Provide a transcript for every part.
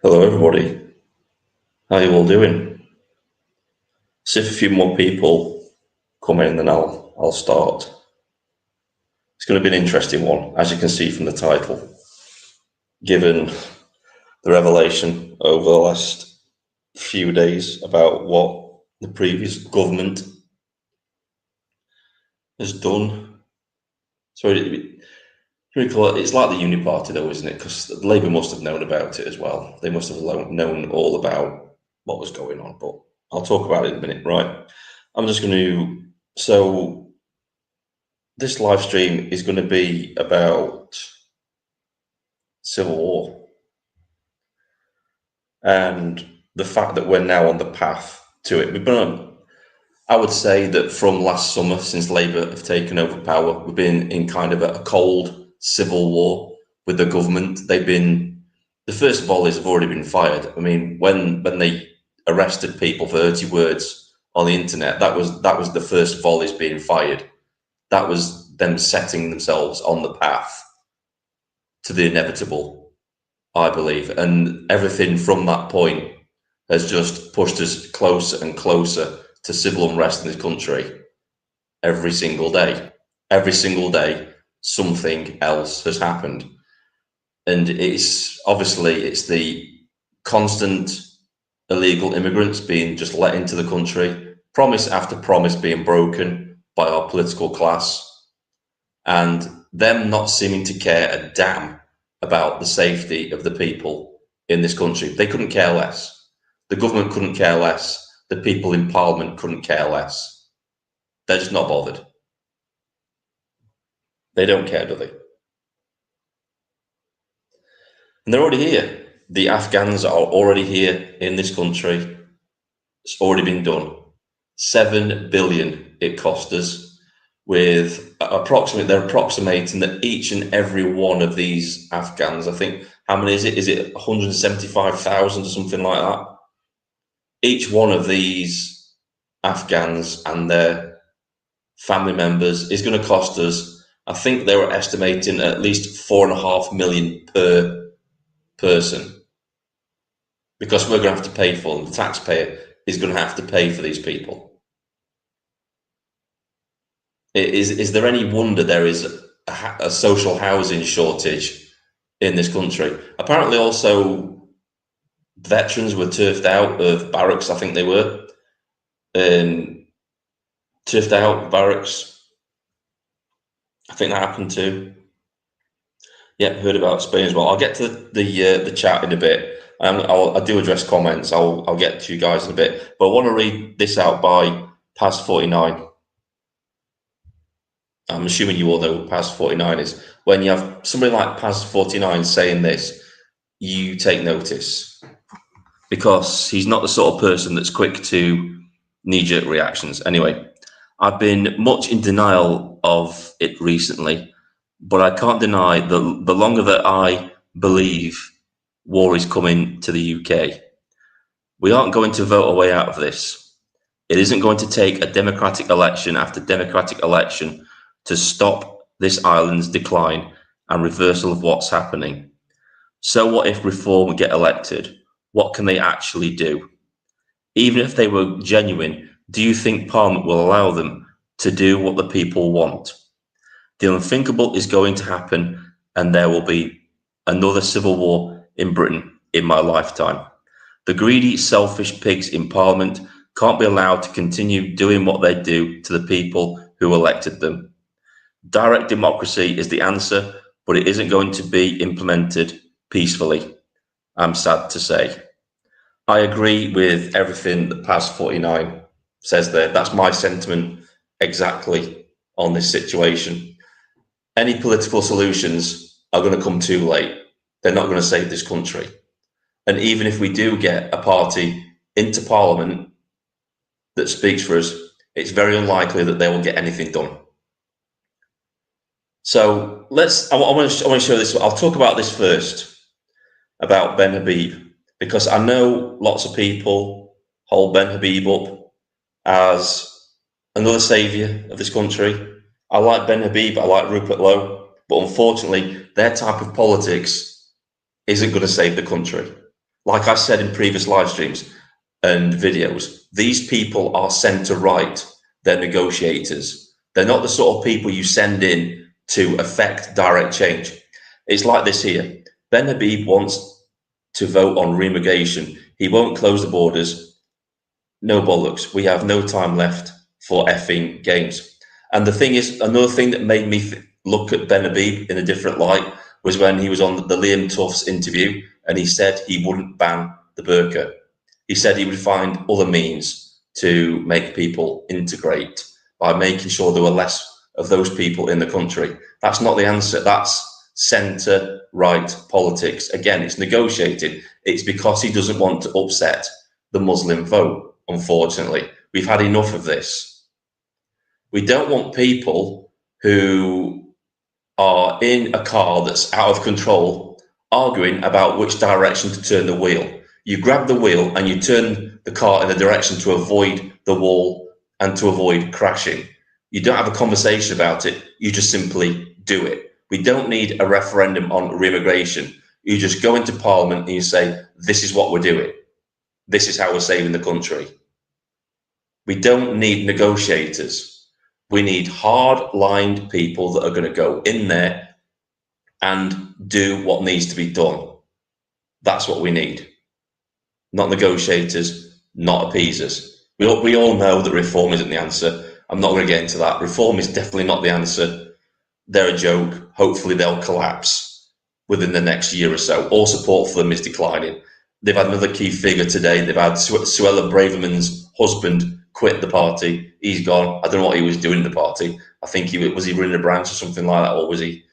Hello, everybody. How you all doing? See if a few more people come in, then I'll start. It's going to be an interesting one, as you can see from the title, given the revelation over the last few days about what the previous government has done. So it's like the Uni Party, though, isn't it? Because Labour must have known about it as well. They must have known all about what was going on. But I'll talk about it in a minute, right? I'm just going to. So this live stream is going to be about civil war and the fact that we're now on the path to it. We've been on, I would say that from last summer, since Labour have taken over power, we've been in kind of a cold civil war with the government. The first volleys have already been fired. I mean, when they arrested people for dirty words on the internet, that was the first volleys being fired. That was them setting themselves on the path to the inevitable, I believe. And everything from that point has just pushed us closer and closer to civil unrest in this country every single day. Every single day, something else has happened. And it's the constant illegal immigrants being just let into the country, promise after promise being broken by our political class, and them not seeming to care a damn about the safety of the people in this country. They couldn't care less. The government couldn't care less. The people in Parliament couldn't care less. They're just not bothered. They don't care, do they? And they're already here. The Afghans are already here in this country. It's already been done. 7 billion it cost us, with they're approximating that each and every one of these Afghans, I think, how many is it? Is it 175,000 or something like that? Each one of these Afghans and their family members is going to cost us, I think they were estimating at least 4.5 million per person, because we're going to have to pay for them. The taxpayer is going to have to pay for these people. Is there any wonder there is a social housing shortage in this country? Apparently, also, veterans were turfed out of barracks. I think they were turfed out of barracks. I think that happened too. Yeah, heard about Spain as well. I'll get to the chat in a bit. I do address comments. I'll get to you guys in a bit. But I want to read this out by Past 49. I'm assuming you all know what Past 49 is. When you have somebody like Past 49 saying this, you take notice, because he's not the sort of person that's quick to knee-jerk reactions. Anyway, I've been much in denial of it recently, but I can't deny the longer that I believe war is coming to the UK, we aren't going to vote our way out of this. It isn't going to take a democratic election after democratic election to stop this island's decline and reversal of what's happening. So what if Reform get elected? What can they actually do? Even if they were genuine, do you think Parliament will allow them to do what the people want? The unthinkable is going to happen, and there will be another civil war in Britain in my lifetime. The greedy, selfish pigs in Parliament can't be allowed to continue doing what they do to the people who elected them. Direct democracy is the answer, but it isn't going to be implemented peacefully, I'm sad to say. I agree with everything that Past 49 says there. That's my sentiment exactly on this situation. Any political solutions are going to come too late. They're not going to save this country. And even if we do get a party into Parliament that speaks for us, it's very unlikely that they will get anything done. So I want to show this. I'll talk about this first, about Ben Habib, because I know lots of people hold Ben Habib up as another saviour of this country. I like Ben Habib, I like Rupert Lowe, but unfortunately, their type of politics isn't going to save the country. like I said in previous live streams and videos, these people are centre right. They're negotiators. They're not the sort of people you send in to affect direct change. It's like this here. Ben Habib wants to vote on re-immigration. He won't close the borders. No bollocks. We have no time left for effing games. And the thing is, another thing that made me look at Ben Habib in a different light was when he was on the Liam Tufts interview and he said he wouldn't ban the burqa. He said he would find other means to make people integrate by making sure there were less of those people in the country. That's not the answer. That's centre-right politics. Again, it's negotiated. It's because he doesn't want to upset the Muslim vote, unfortunately. We've had enough of this. We don't want people who are in a car that's out of control arguing about which direction to turn the wheel. You grab the wheel and you turn the car in the direction to avoid the wall and to avoid crashing. You don't have a conversation about it. You just simply do it. We don't need a referendum on re-immigration. You just go into Parliament and you say, this is what we're doing. This is how we're saving the country. We don't need negotiators. We need hard-lined people that are going to go in there and do what needs to be done. That's what we need. Not negotiators, not appeasers. We all know that reform isn't the answer. I'm not going to get into that. Reform is definitely not the answer. They're a joke. Hopefully they'll collapse within the next year or so. All support for them is declining. They've had another key figure today. They've had Suella Braverman's husband quit the party. He's gone. I don't know what he was doing in the party. I think he running a branch or something like that, or was he?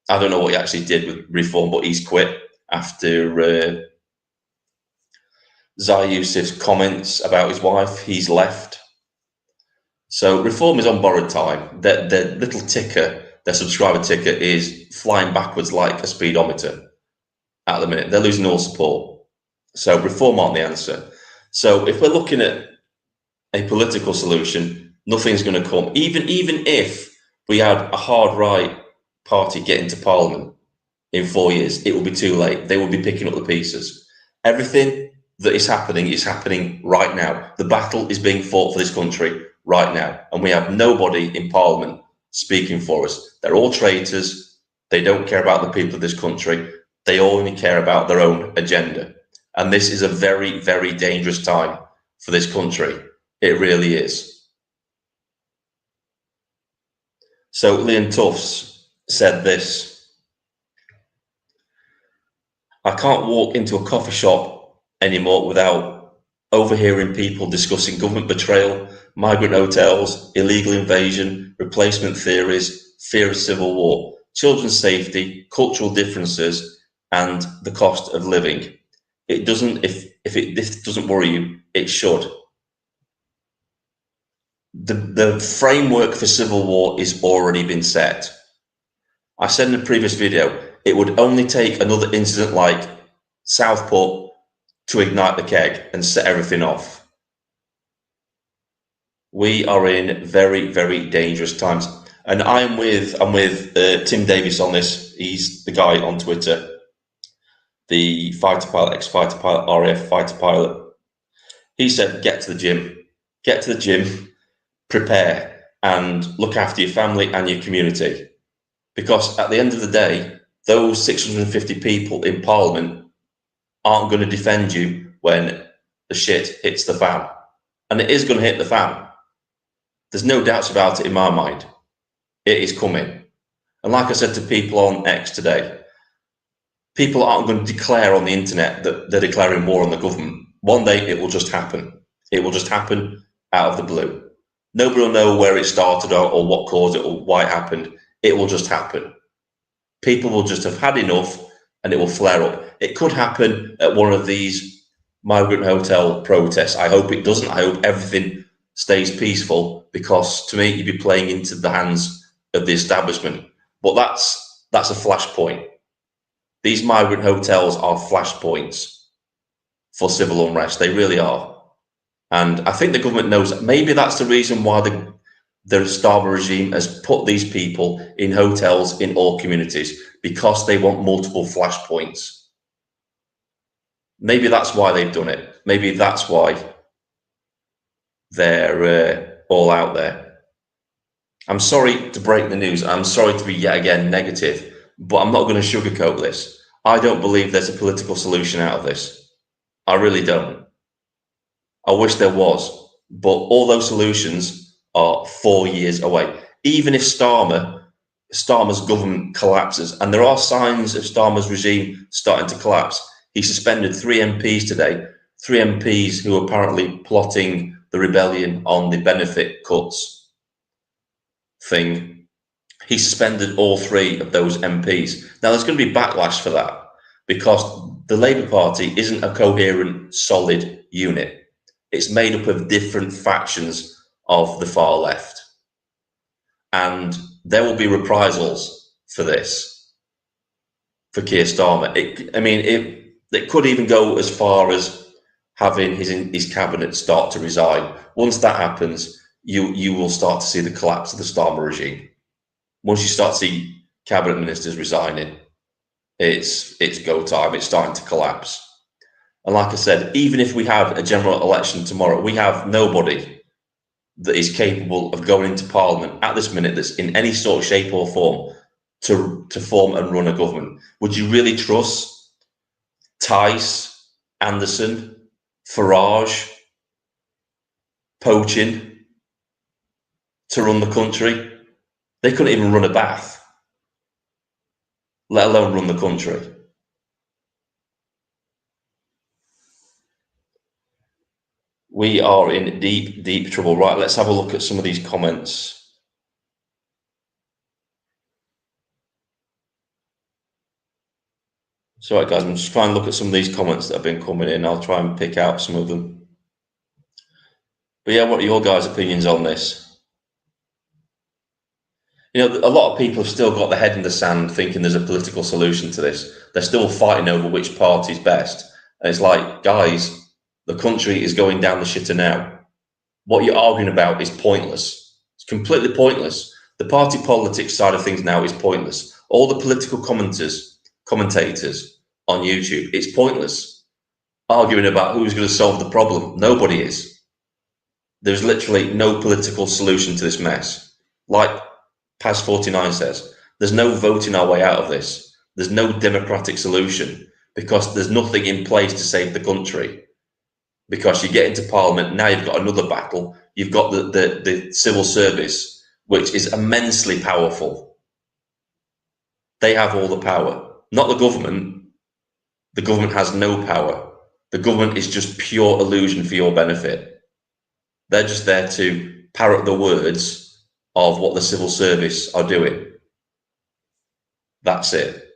I don't know what he actually did with reform, but he's quit after Zai Yusuf's comments about his wife. He's left. So reform is on borrowed time. Their little ticker, their subscriber ticker, is flying backwards like a speedometer at the minute. They're losing all support. So reform aren't the answer. So if we're looking at a political solution, nothing's going to come. Even if we had a hard right party get into Parliament in 4 years, it will be too late. They will be picking up the pieces. Everything that is happening right now. The battle is being fought for this country right now, and we have nobody in Parliament speaking for us. They're all traitors. They don't care about the people of this country. They only care about their own agenda. And this is a very, very dangerous time for this country. It really is. So Liam Tufts said this: I can't walk into a coffee shop anymore without overhearing people discussing government betrayal, migrant hotels, illegal invasion, replacement theories, fear of civil war, children's safety, cultural differences, and the cost of living. It doesn't, if this doesn't worry you, it should. The framework for civil war is already been set. I said in a previous video, it would only take another incident like Southport to ignite the keg and set everything off. We are in very, very dangerous times. And I'm with Tim Davis on this. He's the guy on Twitter, the fighter pilot, ex-fighter pilot, RAF fighter pilot. He said, get to the gym, prepare, and look after your family and your community. Because at the end of the day, those 650 people in Parliament aren't going to defend you when the shit hits the fan. And it is going to hit the fan. There's no doubts about it in my mind. It is coming. And like I said to people on X today, people aren't going to declare on the internet that they're declaring war on the government. One day it will just happen. It will just happen out of the blue. Nobody will know where it started or what caused it or why it happened. It will just happen. People will just have had enough and it will flare up. It could happen at one of these migrant hotel protests. I hope it doesn't. I hope everything stays peaceful, because to me, you'd be playing into the hands of the establishment. But that's a flashpoint. These migrant hotels are flashpoints for civil unrest. They really are. And I think the government knows that. Maybe that's the reason why the Starmer regime has put these people in hotels in all communities, because they want multiple flashpoints. Maybe that's why they've done it. Maybe that's why they're all out there. I'm sorry to break the news. I'm sorry to be yet again negative, but I'm not going to sugarcoat this. I don't believe there's a political solution out of this. I really don't. I wish there was, but all those solutions are 4 years away. Even if Starmer's government collapses, and there are signs of Starmer's regime starting to collapse. He suspended 3 MPs today, 3 MPs who are apparently plotting the rebellion on the benefit cuts thing. He suspended all 3 of those MPs. Now, there's going to be backlash for that because the Labour Party isn't a coherent, solid unit. It's made up of different factions of the far left. And there will be reprisals for this, for Keir Starmer. It could even go as far as having his cabinet start to resign. Once that happens, you will start to see the collapse of the Starmer regime. Once you start to see cabinet ministers resigning, it's go time. It's starting to collapse. And like I said, even if we have a general election tomorrow, we have nobody that is capable of going into Parliament at this minute that's in any sort of shape or form to form and run a government. Would you really trust Tice, Anderson, Farage, Poaching to run the country? They couldn't even run a bath, let alone run the country. We are in deep, deep trouble. Right, let's have a look at some of these comments. So, right, guys, I'm just trying to look at some of these comments that have been coming in. I'll try and pick out some of them. But yeah, what are your guys' opinions on this? You know, a lot of people have still got their head in the sand thinking there's a political solution to this. They're still fighting over which party's best. And it's like, guys, the country is going down the shitter now. What you're arguing about is pointless. It's completely pointless. The party politics side of things now is pointless. All the political commentators on YouTube, it's pointless. Arguing about who's going to solve the problem. Nobody is. There's literally no political solution to this mess. Like Past 49 says, there's no voting our way out of this. There's no democratic solution because there's nothing in place to save the country. Because you get into Parliament, now you've got another battle. You've got the civil service, which is immensely powerful. They have all the power, not the government. The government has no power. The government is just pure illusion for your benefit. They're just there to parrot the words of what the civil service are doing. That's it.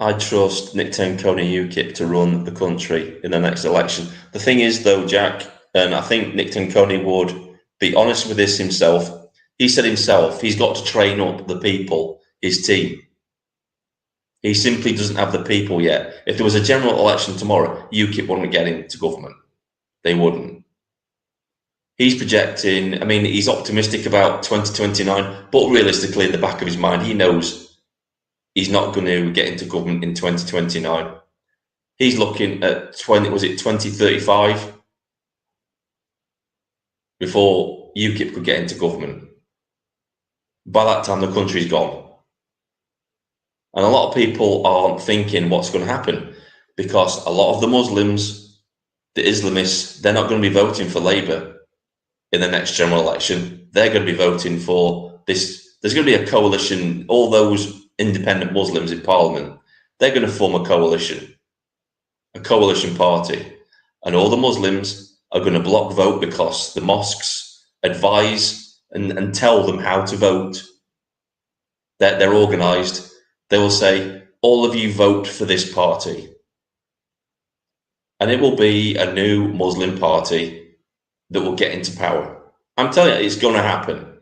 I trust Nick Tenconi UKIP to run the country in the next election. The thing is, though, Jack, and I think Nick Tenconi would be honest with this himself. He said himself he's got to train up the people, his team. He simply doesn't have the people yet. If there was a general election tomorrow, UKIP wouldn't get into government. They wouldn't. He's projecting, he's optimistic about 2029, but realistically, in the back of his mind, he knows he's not going to get into government in 2029. He's looking at 2035 before UKIP could get into government. By that time, the country's gone. And a lot of people aren't thinking what's going to happen because a lot of the Muslims, the Islamists, they're not going to be voting for Labour in the next general election. They're going to be voting for this. There's going to be a coalition, all those independent Muslims in Parliament, they're going to form a coalition party. And all the Muslims are going to block vote because the mosques advise and tell them how to vote. They're organised. They will say, all of you vote for this party. And it will be a new Muslim party that will get into power. I'm telling you, it's going to happen.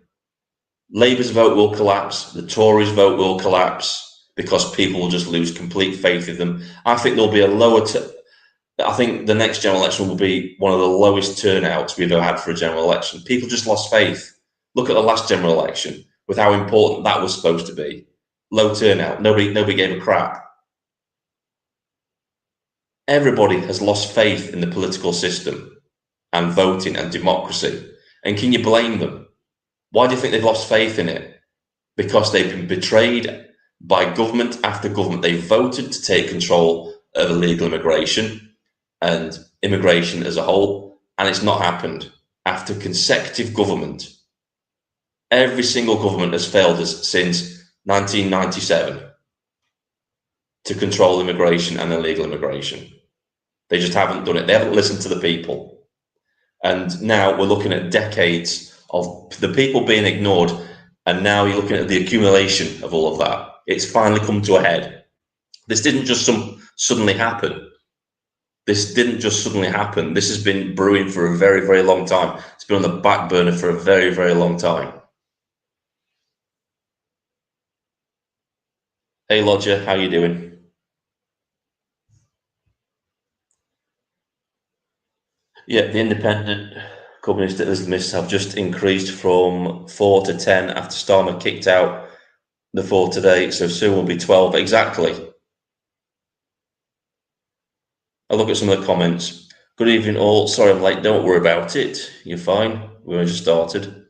Labour's vote will collapse. The Tories' vote will collapse because people will just lose complete faith in them. I think there'll be I think the next general election will be one of the lowest turnouts we've ever had for a general election. People just lost faith. Look at the last general election with how important that was supposed to be. Low turnout. Nobody gave a crap. Everybody has lost faith in the political system and voting and democracy. And can you blame them? Why do you think they've lost faith in it? Because they've been betrayed by government after government. They voted to take control of illegal immigration and immigration as a whole, and it's not happened. After consecutive government, every single government has failed us since 1997 to control immigration and illegal immigration. They just haven't done it. They haven't listened to the people. And now we're looking at decades of the people being ignored, and now you're looking at the accumulation of all of that. It's finally come to a head. This didn't just suddenly happen. This didn't just suddenly happen. This has been brewing for a very, very long time. It's been on the back burner for a very, very long time. Hey, Lodger, how you doing? Yeah, the independent communist Islamists have just increased from 4 to 10 after Starmer kicked out the 4 today, so soon will be 12. Exactly. I'll look at some of the comments. Good evening all. Sorry I'm late. Don't worry about it. You're fine. We only just started.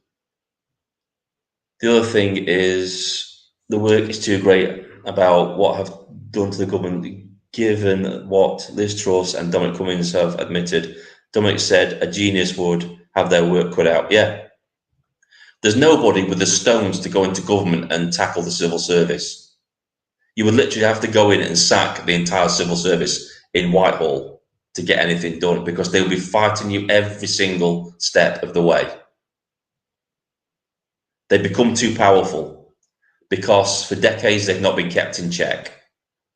The other thing is the work is too great about what have done to the government, given what Liz Truss and Dominic Cummings have admitted. Dominic said a genius would have their work cut out. Yeah. There's nobody with the stones to go into government and tackle the civil service. You would literally have to go in and sack the entire civil service in Whitehall to get anything done, because they will be fighting you every single step of the way. They become too powerful because for decades they've not been kept in check.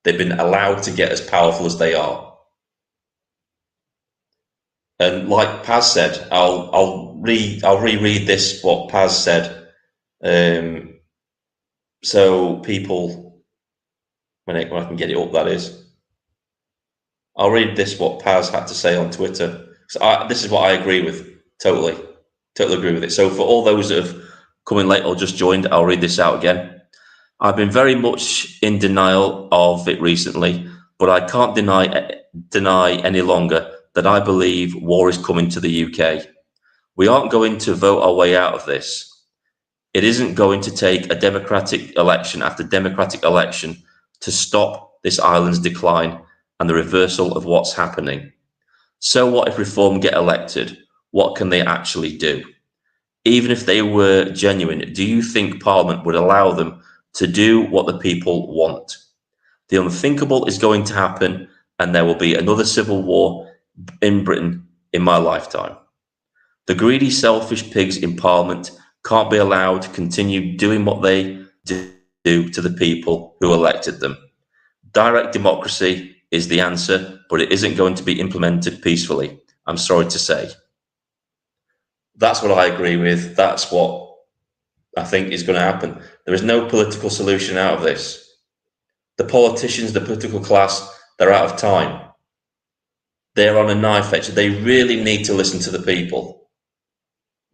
They've been allowed to get as powerful as they are. And like Paz said, I'll reread this, what Paz said. So people, when I can get it up, that is. I'll read this, what Paz had to say on Twitter. So this is what I agree with, totally agree with it. So for all those that have come in late or just joined, I'll read this out again. I've been very much in denial of it recently, but I can't deny any longer that I believe war is coming to the UK. We aren't going to vote our way out of this. It isn't going to take a democratic election after democratic election to stop this island's decline and the reversal of what's happening. So what if Reform get elected? What can they actually do? Even if they were genuine, do you think Parliament would allow them to do what the people want? The unthinkable is going to happen, and there will be another civil war in Britain in my lifetime. The greedy, selfish pigs in Parliament can't be allowed to continue doing what they do to the people who elected them. Direct democracy is the answer, but it isn't going to be implemented peacefully, I'm sorry to say. That's what I agree with. That's what I think is going to happen. There is no political solution out of this. The politicians, the political class, they're out of time. They're on a knife edge. They really need to listen to the people.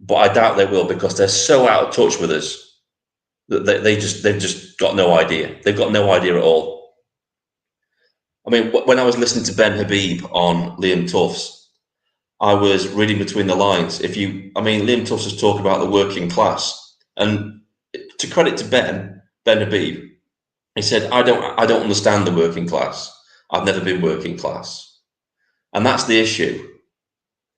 But I doubt they will, because they're so out of touch with us that they've just got no idea. They've got no idea at all. I mean, when I was listening to Ben Habib on Liam Tufts, I was reading between the lines. Liam Tufts was talking about the working class, and to credit to Ben Habib, he said, "I don't understand the working class. I've never been working class," and that's the issue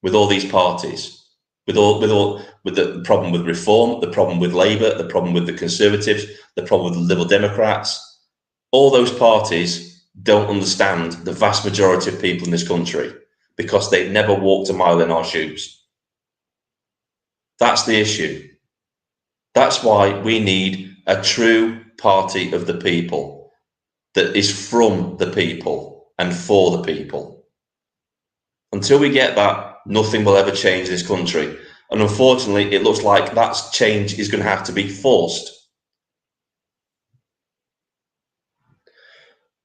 with all these parties, with the problem with Reform, the problem with Labour, the problem with the Conservatives, the problem with the Liberal Democrats. All those parties don't understand the vast majority of people in this country, because they've never walked a mile in our shoes. That's the issue. That's why we need a true party of the people that is from the people and for the people. Until we get that, nothing will ever change this country. And unfortunately, it looks like that change is going to have to be forced.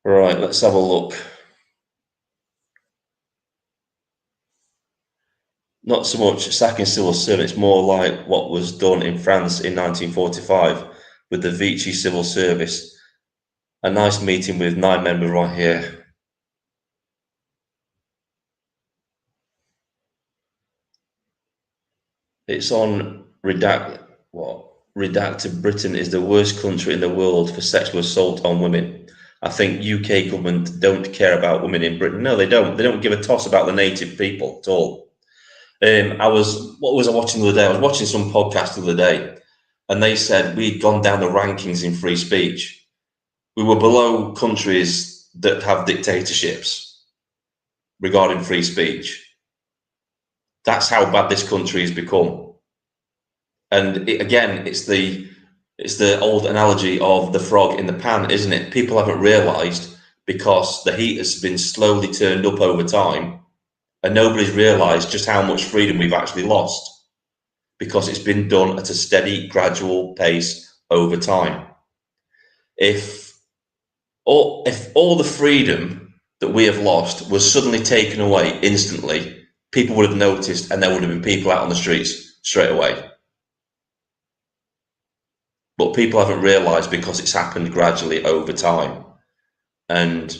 Right, let's have a look. not so much sacking civil servants, more like what was done in France in 1945 with the Vichy civil service. A nice meeting with 9 members right here. It's on redacted. Britain is the worst country in the world for sexual assault on women. I think UK government don't care about women in Britain. No, they don't. They don't give a toss about the native people at all. What was I watching the other day? I was watching some podcast the other day, and they said we'd gone down the rankings in free speech. We were below countries that have dictatorships regarding free speech. That's how bad this country has become. And again, it's the old analogy of the frog in the pan, isn't it? People haven't realised because the heat has been slowly turned up over time, and nobody's realised just how much freedom we've actually lost because it's been done at a steady, gradual pace over time. If all the freedom that we have lost was suddenly taken away instantly, people would have noticed, and there would have been people out on the streets straight away. But people haven't realised because it's happened gradually over time. And,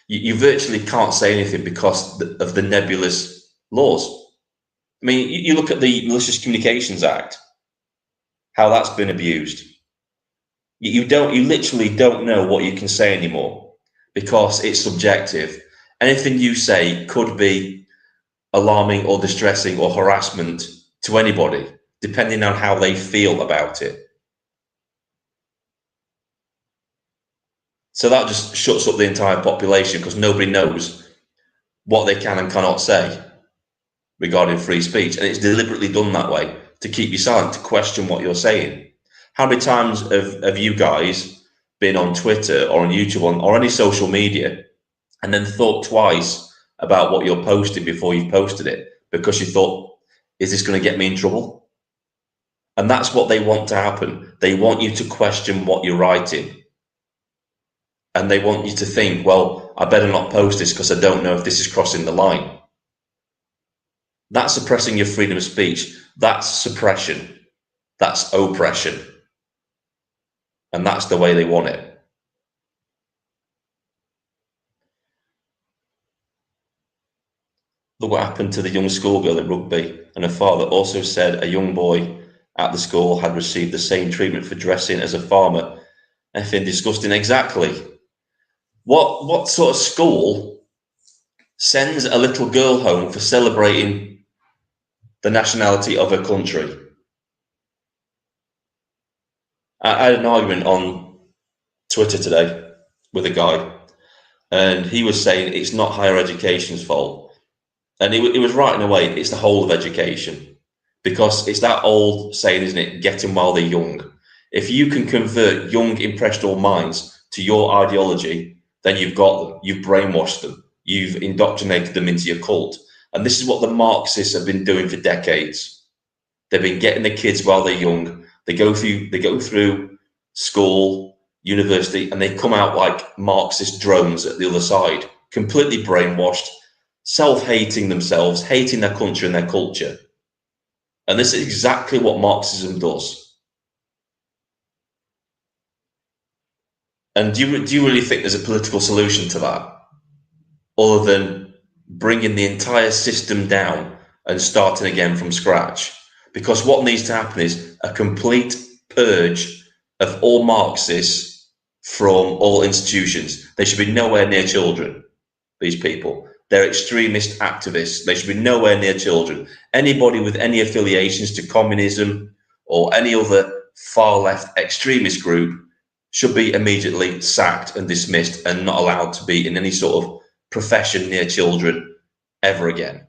you virtually can't say anything because of the nebulous laws. I mean, you look at the Malicious Communications Act, how that's been abused. You literally don't know what you can say anymore because it's subjective. Anything you say could be alarming or distressing or harassment to anybody, depending on how they feel about it. So that just shuts up the entire population because nobody knows what they can and cannot say regarding free speech. And it's deliberately done that way to keep you silent, to question what you're saying. How many times have you guys been on Twitter or on YouTube or any social media and then thought twice about what you're posting before you posted it because you thought, is this going to get me in trouble? And that's what they want to happen. They want you to question what you're writing. And they want you to think, well, I better not post this because I don't know if this is crossing the line. That's suppressing your freedom of speech. That's suppression. That's oppression. And that's the way they want it. Look what happened to the young schoolgirl in Rugby. And her father also said a young boy at the school had received the same treatment for dressing as a farmer. Effing disgusting. Exactly. What sort of school sends a little girl home for celebrating the nationality of her country? I had an argument on Twitter today with a guy, and he was saying it's not higher education's fault. And he was right in a way, it's the whole of education. Because it's that old saying, isn't it? Get them while they're young. If you can convert young, impressionable minds to your ideology, then you've got them. You've brainwashed them. You've indoctrinated them into your cult. And this is what the Marxists have been doing for decades. They've been getting the kids while they're young. They go through school, university, and they come out like Marxist drones at the other side, completely brainwashed, self-hating themselves, hating their country and their culture. And this is exactly what Marxism does. And do you really think there's a political solution to that? Other than bringing the entire system down and starting again from scratch? Because what needs to happen is a complete purge of all Marxists from all institutions. They should be nowhere near children, these people. They're extremist activists. They should be nowhere near children. Anybody with any affiliations to communism or any other far left extremist group should be immediately sacked and dismissed and not allowed to be in any sort of profession near children ever again.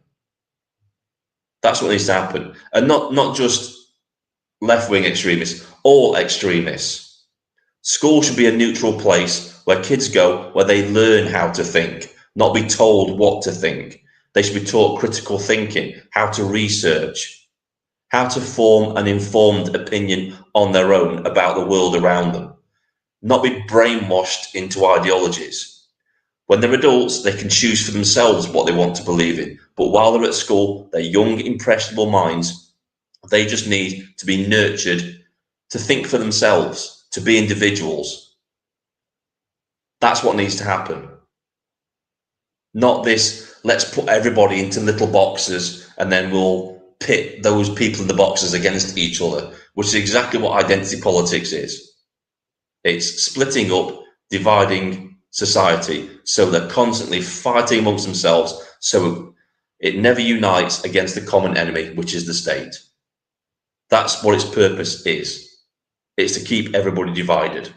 That's what needs to happen. And not just left-wing extremists, all extremists. School should be a neutral place where kids go, where they learn how to think, not be told what to think. They should be taught critical thinking, how to research, how to form an informed opinion on their own about the world around them, not be brainwashed into ideologies. When they're adults, they can choose for themselves what they want to believe in. But while they're at school, they're young, impressionable minds. They just need to be nurtured to think for themselves, to be individuals. That's what needs to happen. Not this, let's put everybody into little boxes and then we'll pit those people in the boxes against each other, which is exactly what identity politics is. It's splitting up, dividing society, so they're constantly fighting amongst themselves, so it never unites against the common enemy, which is the state. That's what its purpose is. It's to keep everybody divided.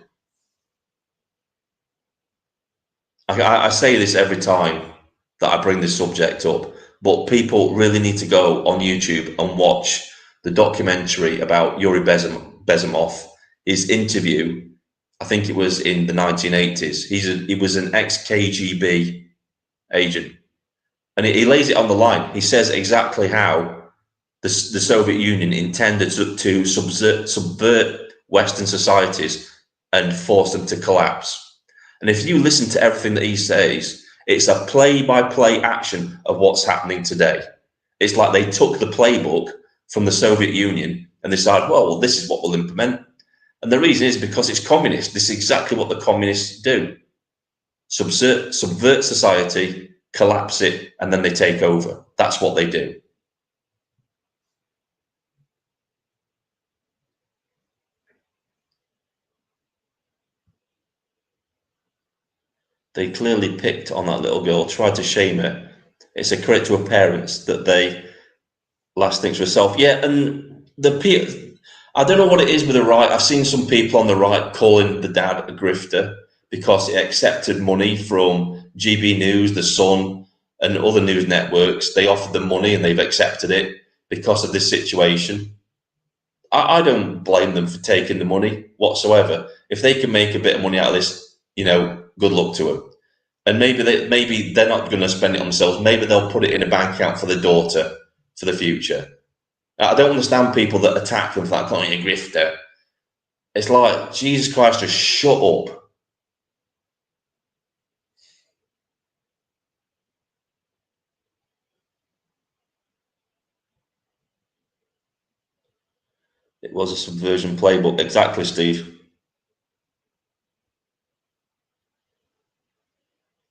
I say this every time that I bring this subject up, but people really need to go on YouTube and watch the documentary about Yuri Bezimov, his interview. I think it was in the 1980s. He was an ex-KGB agent, and he lays it on the line. He says exactly how the Soviet Union intended to subvert Western societies and force them to collapse. And if you listen to everything that he says, it's a play-by-play action of what's happening today. It's like they took the playbook from the Soviet Union and decided, well, this is what we'll implement. And the reason is because it's communist. This is exactly what the communists do. Subvert society, collapse it, and then they take over. That's what they do. They clearly picked on that little girl, tried to shame her. It's a credit to her parents that they last things for herself. Yeah, and I don't know what it is with the right. I've seen some people on the right calling the dad a grifter because he accepted money from GB News, The Sun, and other news networks. They offered them money and they've accepted it because of this situation. I don't blame them for taking the money whatsoever. If they can make a bit of money out of this, good luck to them. And maybe they're not going to spend it on themselves. Maybe they'll put it in a bank account for their daughter for the future. I don't understand people that attack them for that, calling a grifter. It's like, Jesus Christ, just shut up. It was a subversion playbook. Exactly, Steve.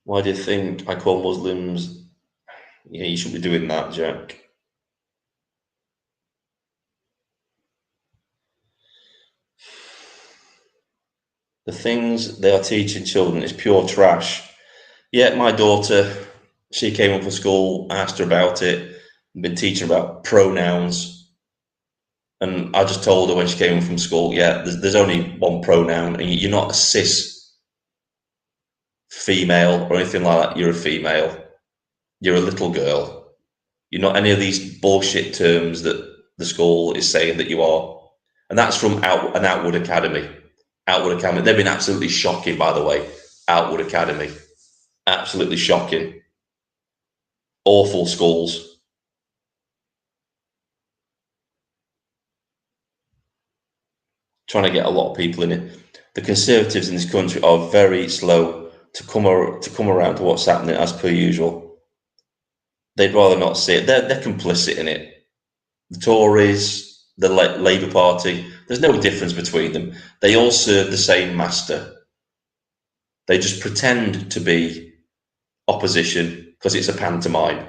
Why do you think I call Muslims? Yeah, you shouldn't be doing that, Jack. The things they are teaching children is pure trash. Yeah, my daughter, she came up for school, I asked her about it, been teaching about pronouns. And I just told her when she came in from school, yeah, there's only one pronoun, and you're not a cis female or anything like that. You're a female. You're a little girl. You're not any of these bullshit terms that the school is saying that you are. And that's from an Outward Academy. Outward Academy. They've been absolutely shocking, by the way. Outward Academy. Absolutely shocking. Awful schools. Trying to get a lot of people in it. The Conservatives in this country are very slow to come around to what's happening as per usual. They'd rather not see it. They're complicit in it. The Tories, the Labour Party, there's no difference between them. They all serve the same master. They just pretend to be opposition because it's a pantomime.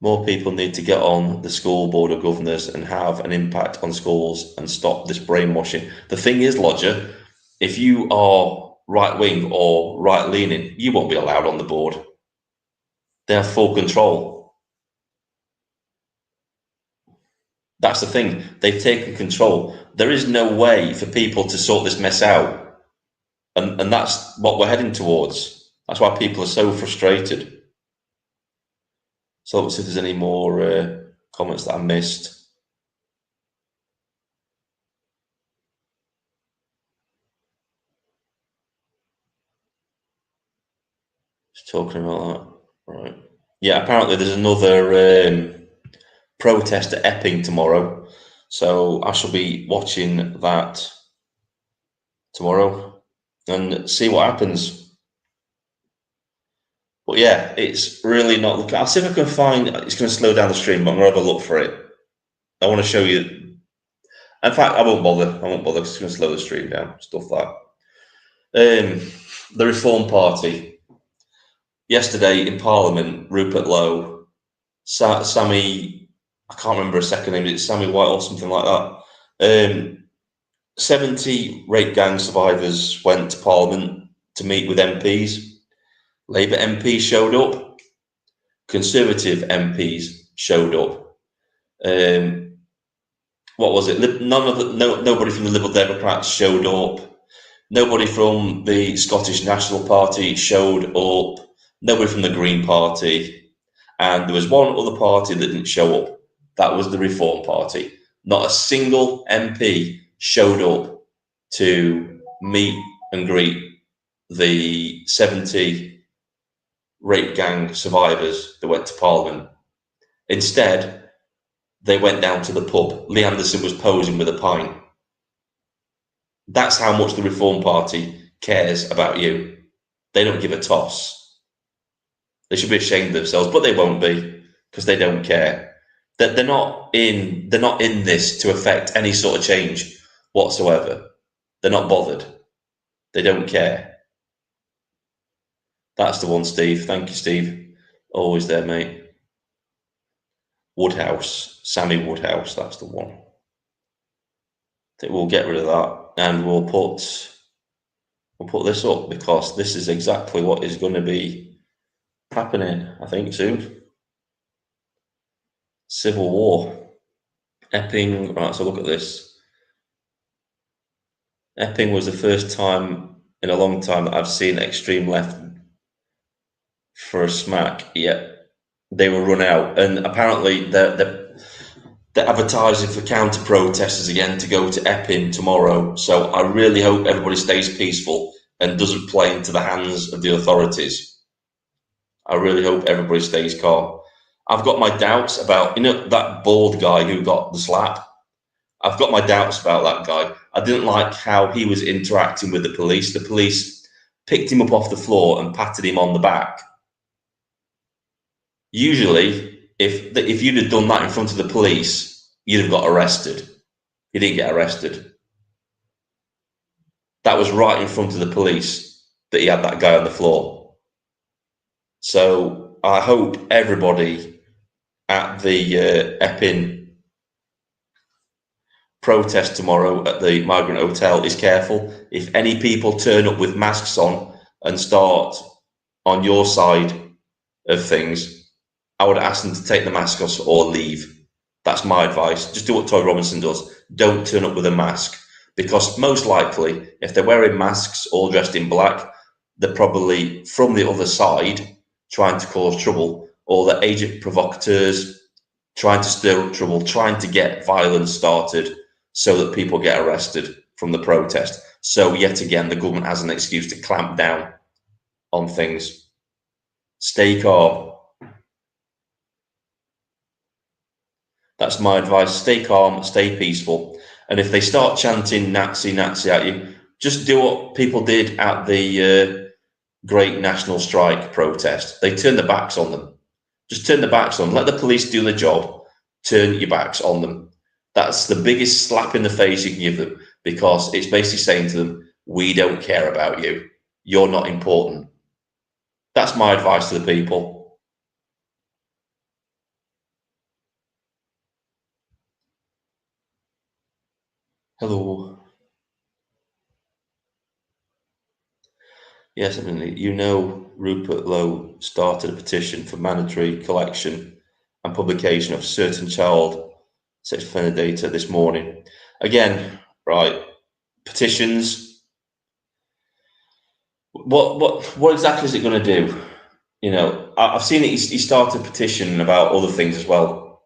More people need to get on the school board of governors and have an impact on schools and stop this brainwashing. The thing is, Lodger, if you are right wing or right leaning, you won't be allowed on the board. They have full control. That's the thing. They've taken control. There is no way for people to sort this mess out. And that's what we're heading towards. That's why people are so frustrated. So let's see if there's any more comments that I missed. Just talking about that. Right. Yeah, apparently there's another protest at Epping tomorrow. So I shall be watching that tomorrow and see what happens. But yeah, it's really not looking. I'll see if I can find. It's going to slow down the stream, but I'm going to have a look for it. I want to show you. In fact, I won't bother. I won't bother. It's going to slow the stream down. Stuff like the Reform Party. Yesterday in Parliament, Rupert Lowe, Sammy, I can't remember a second name. It's Sammy White or something like that. 70 rape gang survivors went to Parliament to meet with MPs. Labour MPs showed up. Conservative MPs showed up. What was it? Nobody from the Liberal Democrats showed up. Nobody from the Scottish National Party showed up. Nobody from the Green Party. And there was one other party that didn't show up. That was the Reform Party. Not a single MP showed up to meet and greet the 70 rape gang survivors that went to Parliament. Instead, they went down to the pub. Lee Anderson was posing with a pint. That's how much the Reform Party cares about you. They don't give a toss. They should be ashamed of themselves, but they won't be because they don't care. They're not in this to affect any sort of change whatsoever. They're not bothered. They don't care. That's the one, Steve. Thank you, Steve. Always there, mate. Woodhouse, Sammy Woodhouse. That's the one. I think we'll get rid of that, and we'll put this up because this is exactly what is going to be happening, I think, soon. Civil War. Epping, right, so look at this. Epping was the first time in a long time that I've seen extreme left for a smack, yet they were run out. And apparently they're advertising for counter-protesters again to go to Epping tomorrow. So I really hope everybody stays peaceful and doesn't play into the hands of the authorities. I really hope everybody stays calm. I've got my doubts about, that bald guy who got the slap. I've got my doubts about that guy. I didn't like how he was interacting with the police. The police picked him up off the floor and patted him on the back. Usually, if you'd have done that in front of the police, you'd have got arrested. He didn't get arrested. That was right in front of the police that he had that guy on the floor. So I hope everybody at the Epping protest tomorrow at the Migrant Hotel is careful. If any people turn up with masks on and start on your side of things, I would ask them to take the mask off or leave. That's my advice. Just do what Toy Robinson does. Don't turn up with a mask, because most likely, if they're wearing masks all dressed in black, they're probably from the other side trying to cause trouble, or they're agent provocateurs trying to stir up trouble, trying to get violence started so that people get arrested from the protest. So yet again, the government has an excuse to clamp down on things. Stay calm. That's my advice. Stay calm, stay peaceful. And if they start chanting Nazi, Nazi at you, just do what people did at the Great National Strike protest. They turned their backs on them. Just turn their backs on them. Let the police do their job. Turn your backs on them. That's the biggest slap in the face you can give them, because it's basically saying to them, we don't care about you. You're not important. That's my advice to the people. Hello. Yes, I mean, Rupert Lowe started a petition for mandatory collection and publication of certain child sex offender data this morning. Again, right, petitions. What exactly is it going to do? I've seen it. He started a petition about other things as well,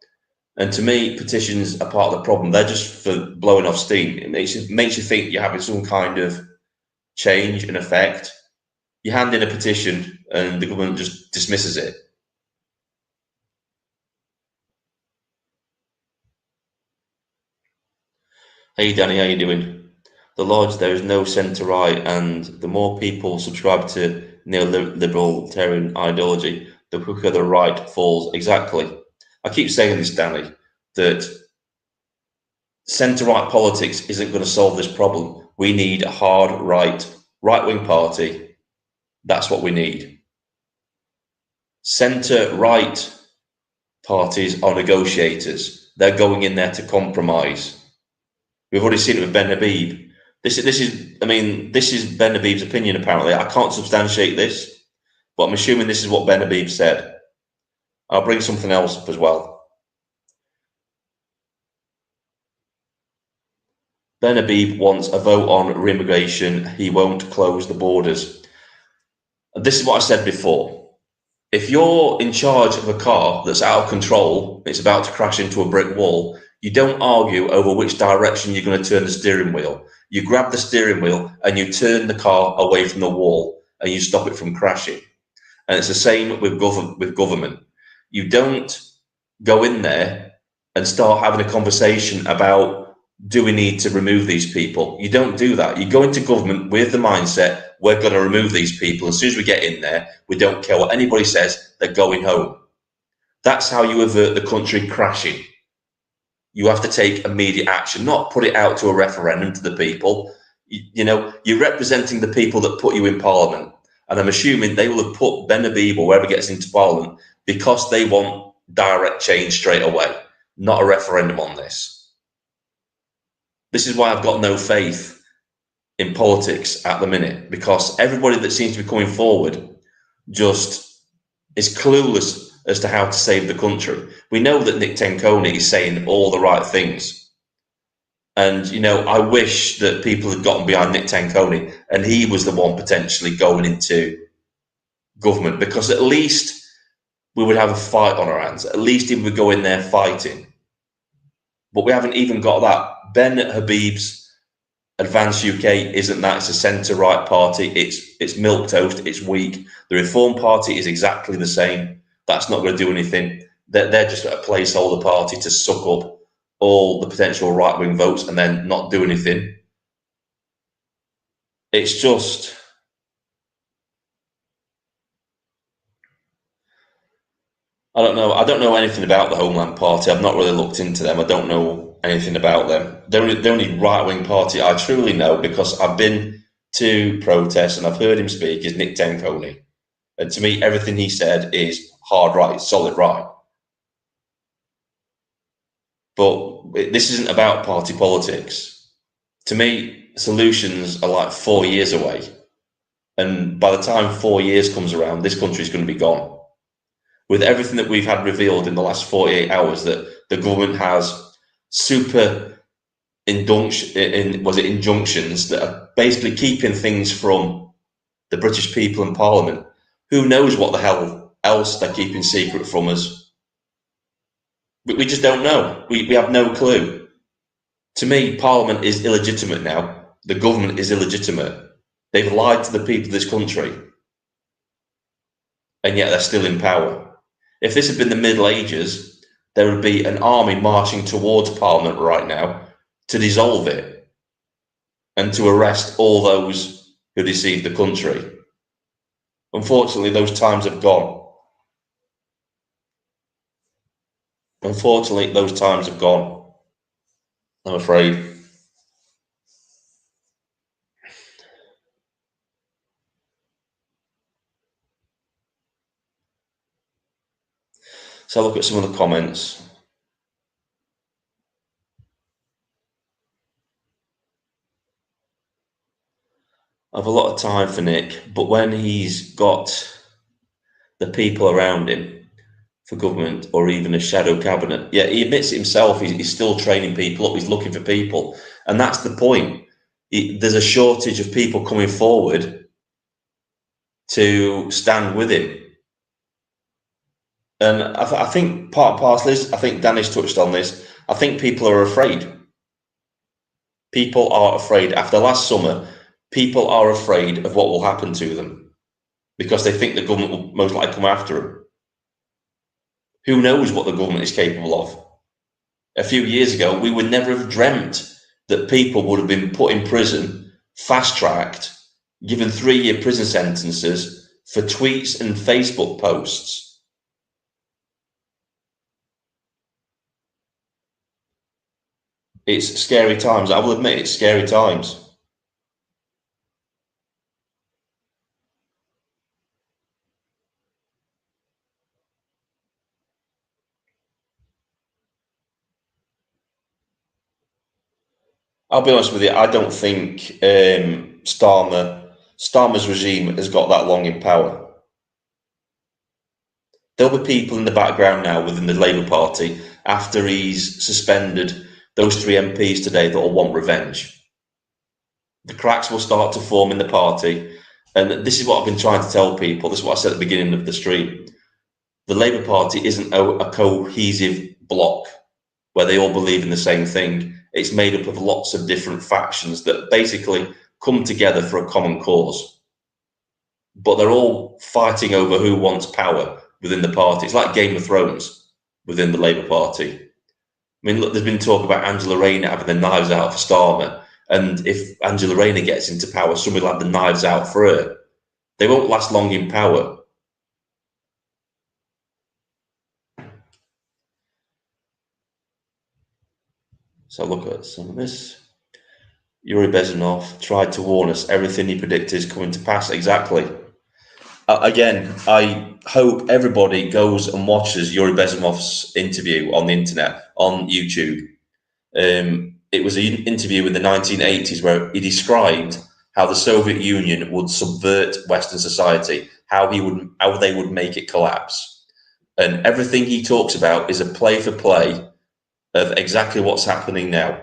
and to me, petitions are part of the problem. They're just for blowing off steam. It makes you think you're having some kind of change and effect. You hand in a petition, and the government just dismisses it. Hey Danny, how you doing? The Lords, there is no centre-right, and the more people subscribe to neoliberalitarian ideology, the quicker the right falls. Exactly. I keep saying this, Danny, that centre-right politics isn't going to solve this problem. We need a hard right-wing party. That's what we need. Centre-right parties are negotiators. They're going in there to compromise. We've already seen it with Ben Habib. This is Ben Habib's opinion. Apparently, I can't substantiate this, but I'm assuming this is what Ben Habib said. I'll bring something else up as well. Ben Habib wants a vote on re-immigration. He won't close the borders. This is what I said before. If you're in charge of a car that's out of control, it's about to crash into a brick wall, you don't argue over which direction you're going to turn the steering wheel. You grab the steering wheel and you turn the car away from the wall and you stop it from crashing. And it's the same with government. You don't go in there and start having a conversation about, do we need to remove these people? You don't do that. You go into government with the mindset, we're going to remove these people. As soon as we get in there, we don't care what anybody says, they're going home. That's how you avert the country crashing. You have to take immediate action, not put it out to a referendum to the people. You're representing the people that put you in Parliament. And I'm assuming they will have put Ben Habib or whoever gets into Parliament because they want direct change straight away, not a referendum on this. This is why I've got no faith in politics at the minute, because everybody that seems to be coming forward just is clueless as to how to save the country. We know that Nick Tenconi is saying all the right things. And, I wish that people had gotten behind Nick Tenconi and he was the one potentially going into government, because at least we would have a fight on our hands. At least he would go in there fighting. But we haven't even got that. Ben Habib's Advance UK isn't that. It's a centre-right party. It's milquetoast. It's weak. The Reform Party is exactly the same. That's not going to do anything. They're just a placeholder party to suck up all the potential right-wing votes and then not do anything. It's just... I don't know. I don't know anything about the Homeland Party. I've not really looked into them. I don't know anything about them. The only right-wing party I truly know, because I've been to protests and I've heard him speak, is Nick Tenconi. And to me, everything he said is hard right, solid right. But this isn't about party politics. To me, solutions are like 4 years away. And by the time 4 years comes around, this country is going to be gone. With everything that we've had revealed in the last 48 hours, that the government has super injunctions that are basically keeping things from the British people and Parliament. Who knows what the hell else they're keeping secret from us? We just don't know. We have no clue. To me, Parliament is illegitimate now. The government is illegitimate. They've lied to the people of this country, and yet they're still in power. If this had been the Middle Ages, there would be an army marching towards Parliament right now to dissolve it and to arrest all those who deceived the country. Unfortunately, those times have gone. Unfortunately, those times have gone, I'm afraid. So look at some of the comments. I have a lot of time for Nick, but when he's got the people around him for government or even a shadow cabinet, yeah, he admits it himself, he's still training people up, he's looking for people. And that's the point. There's a shortage of people coming forward to stand with him. And I think part and parcel is, I think Danny's touched on this, I think people are afraid. People are afraid. After last summer, people are afraid of what will happen to them because they think the government will most likely come after them. Who knows what the government is capable of? A few years ago, we would never have dreamt that people would have been put in prison, fast-tracked, given 3-year prison sentences for tweets and Facebook posts. It's scary times. I will admit it's scary times. I'll be honest with you, I don't think Starmer's regime has got that long in power. There'll be people in the background now within the Labour Party after he's suspended those 3 MPs today that will want revenge. The cracks will start to form in the party. And this is what I've been trying to tell people. This is what I said at the beginning of the stream. The Labour Party isn't a cohesive bloc where they all believe in the same thing. It's made up of lots of different factions that basically come together for a common cause. But they're all fighting over who wants power within the party. It's like Game of Thrones within the Labour Party. I mean, look, there's been talk about Angela Rayner having the knives out for Starmer. And if Angela Rayner gets into power, somebody will have the knives out for her. They won't last long in power. So look at some of this. Yuri Bezmenov tried to warn us. Everything he predicted is coming to pass. Exactly. Again, I hope everybody goes and watches Yuri Bezmenov's interview on the internet, on YouTube. It was an interview in the 1980s where he described how the Soviet Union would subvert Western society, how they would make it collapse. And everything he talks about is a play for play of exactly what's happening now.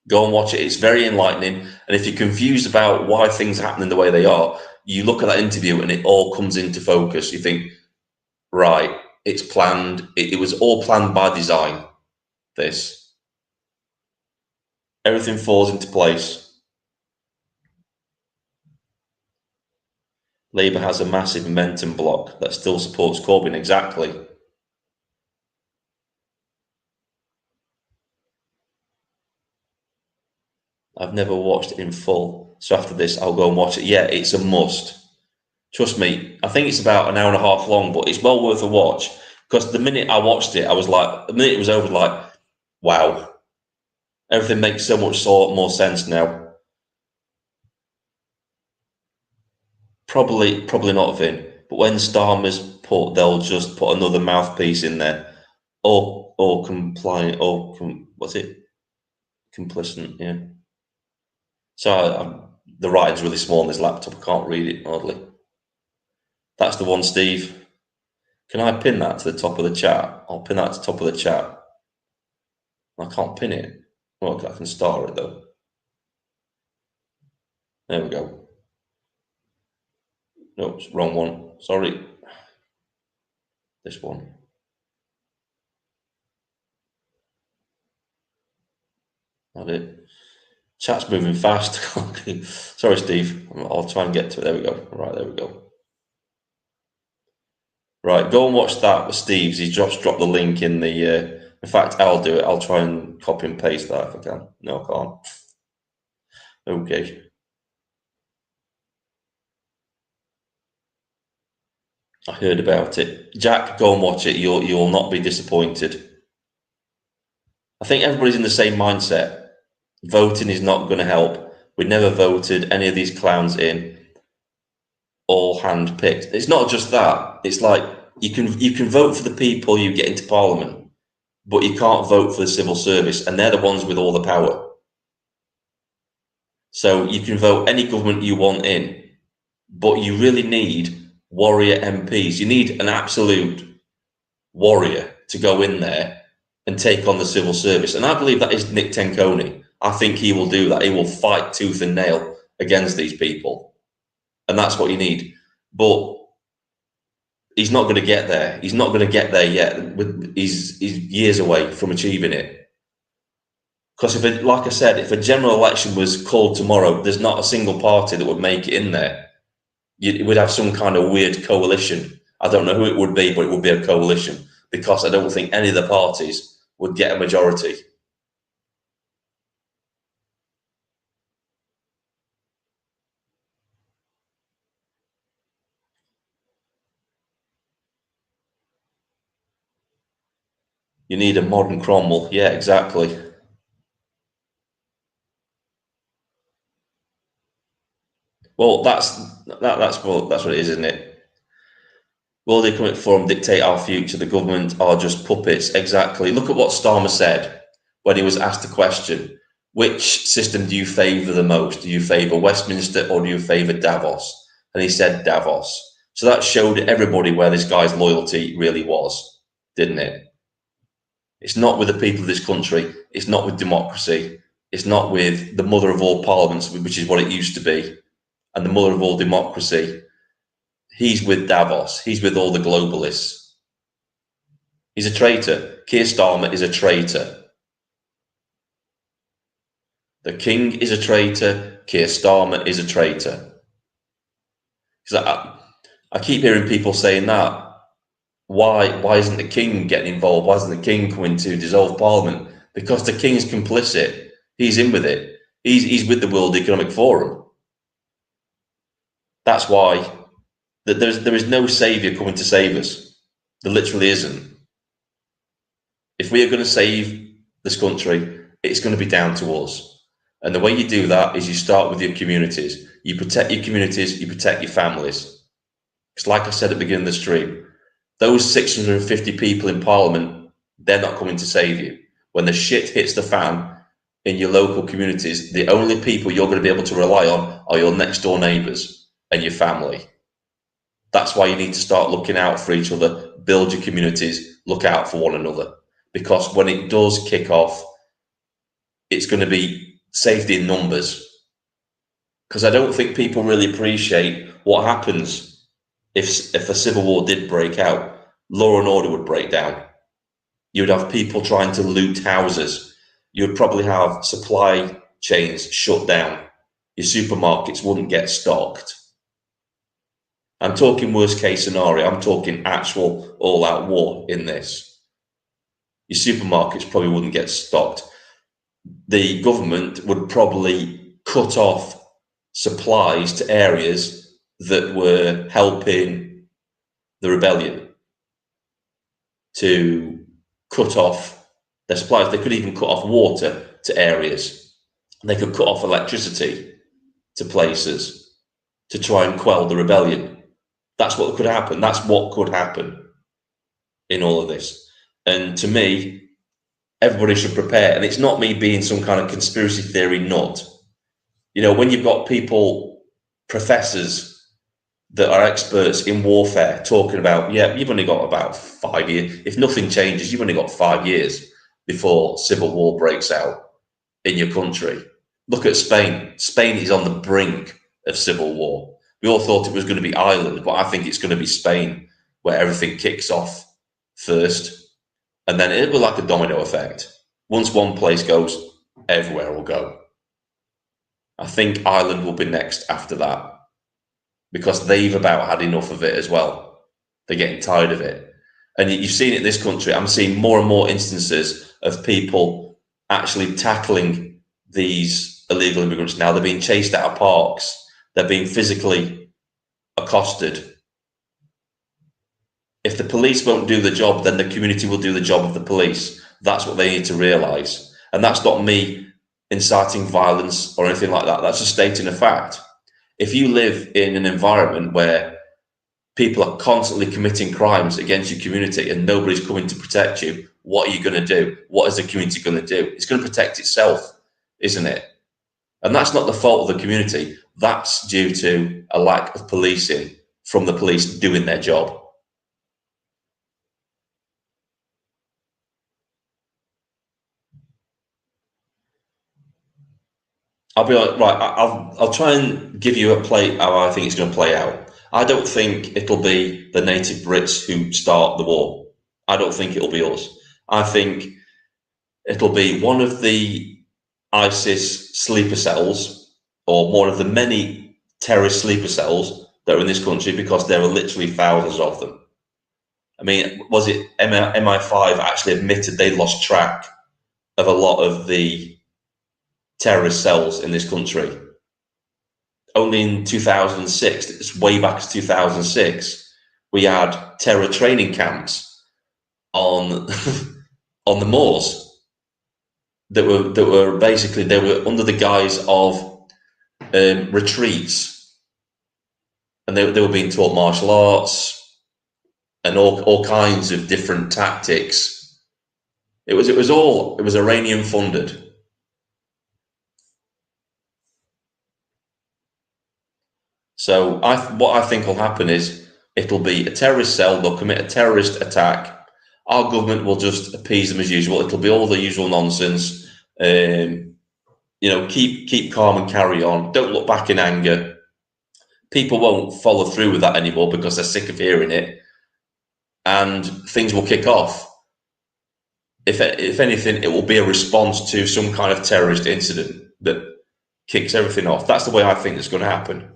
Go and watch it. It's very enlightening. And if you're confused about why things are happening the way they are, you look at that interview and it all comes into focus. You think, right, it's planned. It was all planned by design, this. Everything falls into place. Labour has a massive momentum block that still supports Corbyn. Exactly. I've never watched it in full, so after this I'll go and watch it. Yeah, it's a must. Trust me, I think it's about an hour and a half long, but it's well worth a watch, because the minute I watched it, I was like, the minute it was over, like, wow, everything makes so much more sense now. Probably not Vin, but when Starmer's put, they'll just put another mouthpiece in there, or compliant, or what's it? Complicit, yeah. So the writing's really small on this laptop. I can't read it hardly. That's the one, Steve. Can I pin that to the top of the chat? I'll pin that to the top of the chat. I can't pin it. Well, I can star it though. There we go. No, wrong one. Sorry. This one. That it. Chat's moving fast. Sorry, Steve. I'll try and get to it. There we go. Right, there we go. Right, go and watch that with Steve's. He just dropped the link in the. In fact, I'll do it. I'll try and copy and paste that if I can. No, I can't. Okay. I heard about it. Jack, go and watch it. You'll not be disappointed. I think everybody's in the same mindset. Voting is not going to help. We never voted any of these clowns in. All hand-picked. It's not just that. It's like you can vote for the people you get into Parliament, but you can't vote for the civil service, and they're the ones with all the power. So you can vote any government you want in, but you really need warrior MPs. You need an absolute warrior to go in there and take on the civil service. And I believe that is Nick Tenconi. I think he will do that. He will fight tooth and nail against these people. And that's what you need. But he's not going to get there. He's not going to get there yet. He's years away from achieving it. Because like I said, if a general election was called tomorrow, there's not a single party that would make it in there. It would have some kind of weird coalition. I don't know who it would be, but it would be a coalition, because I don't think any of the parties would get a majority. You need a modern Cromwell. Yeah, exactly. Well, that's what it is, isn't it? Will the Economic Forum dictate our future? The government are just puppets. Exactly. Look at what Starmer said when he was asked the question: which system do you favour the most? Do you favour Westminster or do you favour Davos? And he said Davos. So that showed everybody where this guy's loyalty really was, didn't it? It's not with the people of this country. It's not with democracy. It's not with the mother of all parliaments, which is what it used to be, and the mother of all democracy. He's with Davos. He's with all the globalists. He's a traitor. Keir Starmer is a traitor. The king is a traitor. Keir Starmer is a traitor. Because I keep hearing people saying that. Why isn't the king getting involved? Why isn't the king coming to dissolve parliament? Because the king's complicit. He's in with it. He's with the World Economic Forum. That's why there is no saviour coming to save us. There literally isn't. If we are going to save this country, it's going to be down to us. And the way you do that is you start with your communities. You protect your communities, you protect your families. Because like I said at the beginning of the stream, those 650 people in Parliament, they're not coming to save you. When the shit hits the fan in your local communities, the only people you're going to be able to rely on are your next door neighbours and your family. That's why you need to start looking out for each other, build your communities, look out for one another. Because when it does kick off, it's going to be safety in numbers. Because I don't think people really appreciate what happens if a civil war did break out. Law and order would break down. You'd have people trying to loot houses. You'd probably have supply chains shut down. Your supermarkets wouldn't get stocked. I'm talking worst case scenario. I'm talking actual all-out war in this. Your supermarkets probably wouldn't get stocked. The government would probably cut off supplies to areas that were helping the rebellion to cut off their supplies. They could even cut off water to areas. They could cut off electricity to places to try and quell the rebellion. That's what could happen. That's what could happen in all of this. And to me, everybody should prepare. And it's not me being some kind of conspiracy theory nut. You know, when you've got people, professors that are experts in warfare talking about, yeah, you've only got about 5 years. If nothing changes, you've only got 5 years before civil war breaks out in your country. Look at Spain. Spain is on the brink of civil war. We all thought it was going to be Ireland, but I think it's going to be Spain where everything kicks off first. And then it will like a domino effect. Once one place goes, everywhere will go. I think Ireland will be next after that because they've about had enough of it as well. They're getting tired of it. And you've seen it in this country. I'm seeing more and more instances of people actually tackling these illegal immigrants now. They're being chased out of parks. They're being physically accosted. If the police won't do the job, then the community will do the job of the police. That's what they need to realise. And that's not me inciting violence or anything like that. That's just stating a fact. If you live in an environment where people are constantly committing crimes against your community and nobody's coming to protect you, what are you going to do? What is the community going to do? It's going to protect itself, isn't it? And that's not the fault of the community. That's due to a lack of policing from the police doing their job. I'll be like, right, I'll try and give you a play how I think it's going to play out. I don't think it'll be the native Brits who start the war. I don't think it'll be us. I think it'll be one of the ISIS sleeper cells or one of the many terrorist sleeper cells that are in this country because there are literally thousands of them. I mean, was it MI5 actually admitted they lost track of a lot of the terrorist cells in this country? Only in 2006, it's way back to 2006, we had terror training camps on on the moors that were basically, they were under the guise of retreats, and they were being taught martial arts and all kinds of different tactics. It was Iranian funded. So what I think will happen is it'll be a terrorist cell. They'll commit a terrorist attack. Our government will just appease them as usual. It'll be all the usual nonsense. Keep calm and carry on. Don't look back in anger. People won't follow through with that anymore because they're sick of hearing it, and things will kick off. If anything, it will be a response to some kind of terrorist incident that kicks everything off. That's the way I think it's going to happen.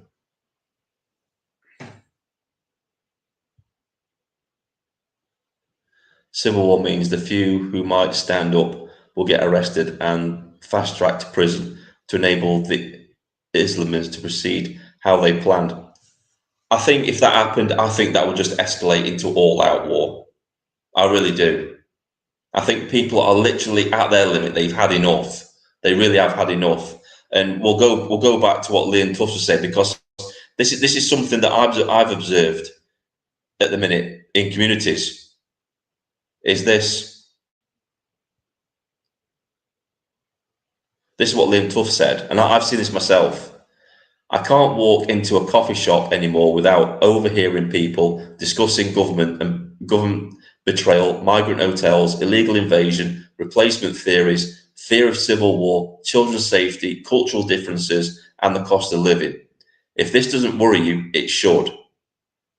Civil war means the few who might stand up will get arrested and fast-tracked to prison to enable the Islamists to proceed how they planned. I think if that happened, I think that would just escalate into all-out war. I really do. I think people are literally at their limit. They've had enough. They really have had enough. And we'll go back to what Liam Tufts said, because this is something that I've observed at the minute in communities. Is this is what Liam Tufts said, and I've seen this myself. I can't walk into a coffee shop anymore without overhearing people discussing government betrayal, migrant hotels, illegal invasion, replacement theories, fear of civil war, children's safety, cultural differences, and the cost of living. If this doesn't worry you, it should.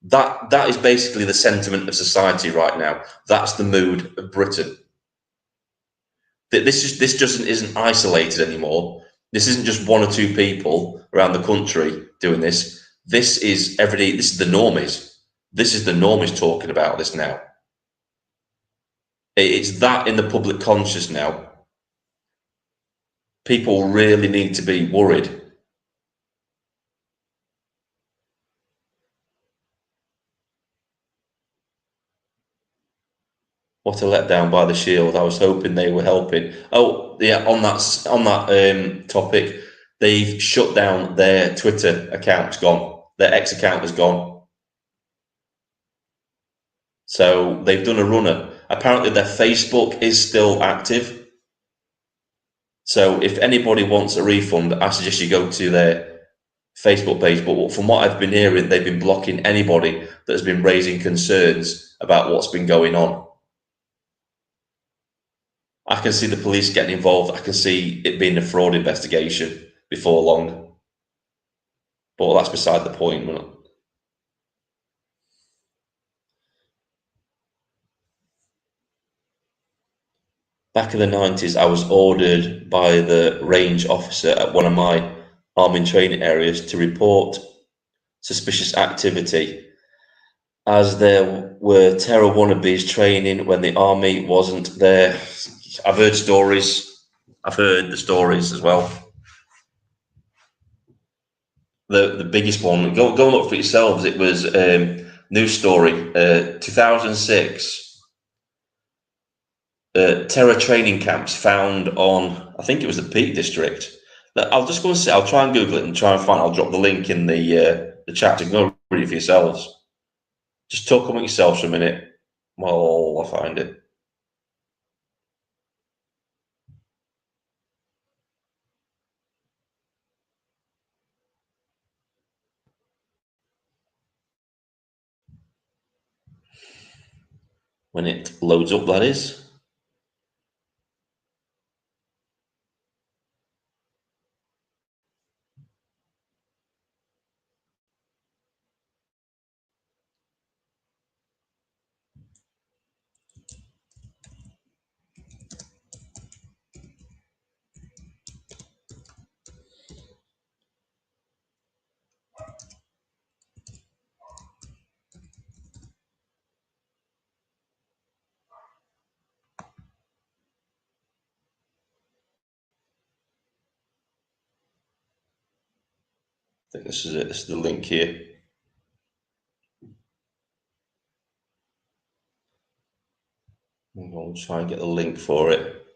That is basically the sentiment of society right now. That's the mood of Britain. This just isn't isolated anymore. This isn't just one or two people around the country doing this. This is everyday. This is the normies. This is the normies talking about this now. It's that in the public conscious now. People really need to be worried. What a letdown by the Shield. I was hoping they were helping. Oh yeah, on that topic, they've shut down their Twitter account. It's gone. Their X account is gone. So they've done a runner. Apparently their Facebook is still active. So if anybody wants a refund, I suggest you go to their Facebook page. But from what I've been hearing, they've been blocking anybody that has been raising concerns about what's been going on. I can see the police getting involved. I can see it being a fraud investigation before long. But that's beside the point. Back in the 90s, I was ordered by the range officer at one of my army training areas to report suspicious activity, as there were terror wannabes training when the army wasn't there. I've heard stories. I've heard the stories as well. The biggest one, go and look for yourselves. It was news story, 2006. Terror training camps found on, I think it was the Peak District. I'll just go and see. I'll try and Google it and try and find. I'll drop the link in the chat. You can go read it for yourselves. Just talk among yourselves for a minute while I find it. When it loads up, that is. I think this is it. This is the link here. Hang on I'll try and get the link for it.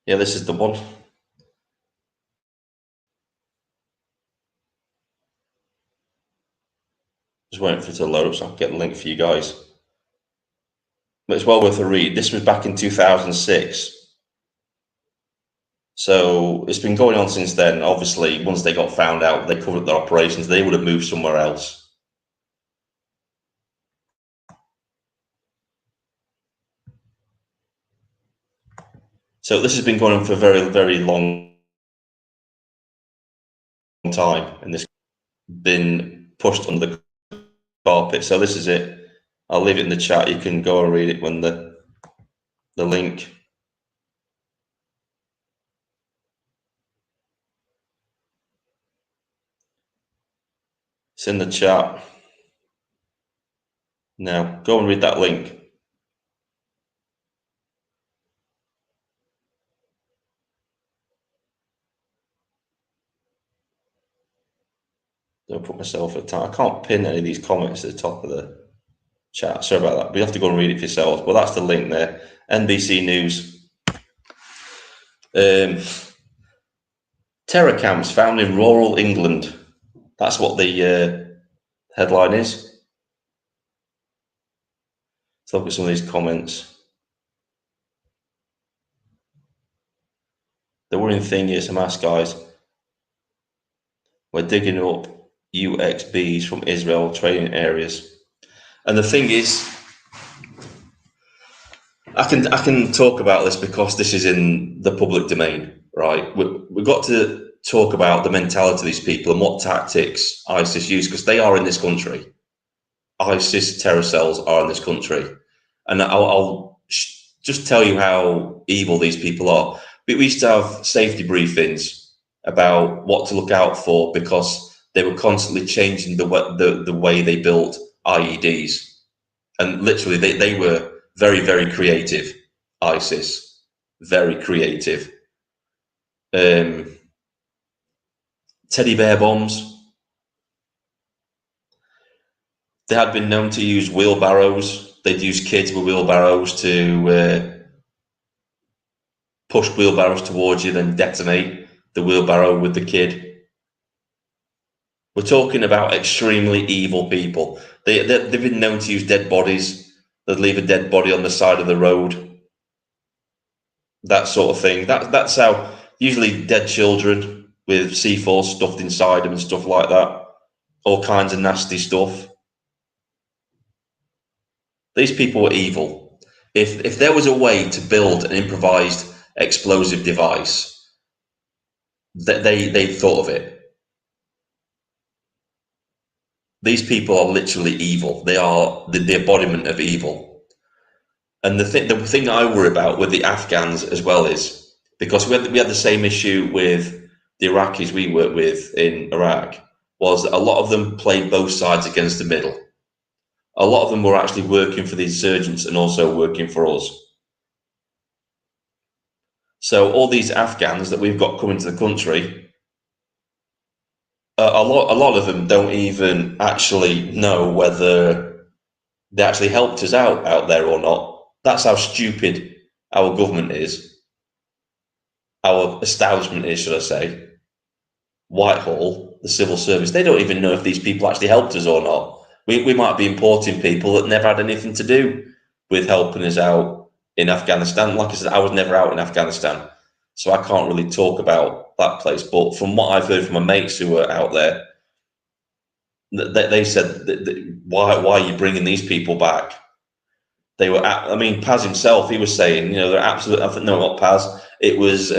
Yeah, this is the one. Just waiting for it to load up so I can get the link for you guys. But it's well worth a read. This was back in 2006. So it's been going on since then. Obviously, once they got found out, they covered up their operations, they would have moved somewhere else. So this has been going on for a very, very long time, and this has been pushed under the carpet. So this is it. I'll leave it in the chat. You can go and read it when the link. It's in the chat. Now, go and read that link. Don't put myself at time. I can't pin any of these comments at the top of the chat. Sorry about that. But you have to go and read it for yourselves. Well, that's the link there. NBC News. Terror camps found in rural England. That's what the headline is. Let's look at some of these comments. The worrying thing is, I'm asked, guys, we're digging up UXBs from Israel training areas. And the thing is, I can talk about this because this is in the public domain, right? We've got to talk about the mentality of these people and what tactics ISIS use, because they are in this country. ISIS terror cells are in this country. And I'll just tell you how evil these people are. We used to have safety briefings about what to look out for because they were constantly changing the way they built IEDs. And literally, they were very, very creative. ISIS, very creative. Teddy bear bombs. They had been known to use wheelbarrows. They'd use kids with wheelbarrows to push wheelbarrows towards you, then detonate the wheelbarrow with the kid. We're talking about extremely evil people. They've been known to use dead bodies. They'd leave a dead body on the side of the road. That sort of thing. That's how, usually dead children with C4 stuffed inside them and stuff like that. All kinds of nasty stuff. These people were evil. If there was a way to build an improvised explosive device, they thought of it. These people are literally evil. They are the embodiment of evil. And the thing I worry about with the Afghans as well is, because we had the same issue with the Iraqis we worked with in Iraq, was that a lot of them played both sides against the middle. A lot of them were actually working for the insurgents and also working for us. So all these Afghans that we've got coming to the country, a lot of them don't even actually know whether they actually helped us out there or not. That's how stupid our government is. Our establishment is, should I say. Whitehall, the civil service, they don't even know if these people actually helped us or not. We might be importing people that never had anything to do with helping us out in Afghanistan. Like I said, I was never out in Afghanistan, so I can't really talk about that place. But from what I've heard from my mates who were out there, they said, why are you bringing these people back? They were, I mean, Paz himself, he was saying, they're absolute, no, not Paz, it was,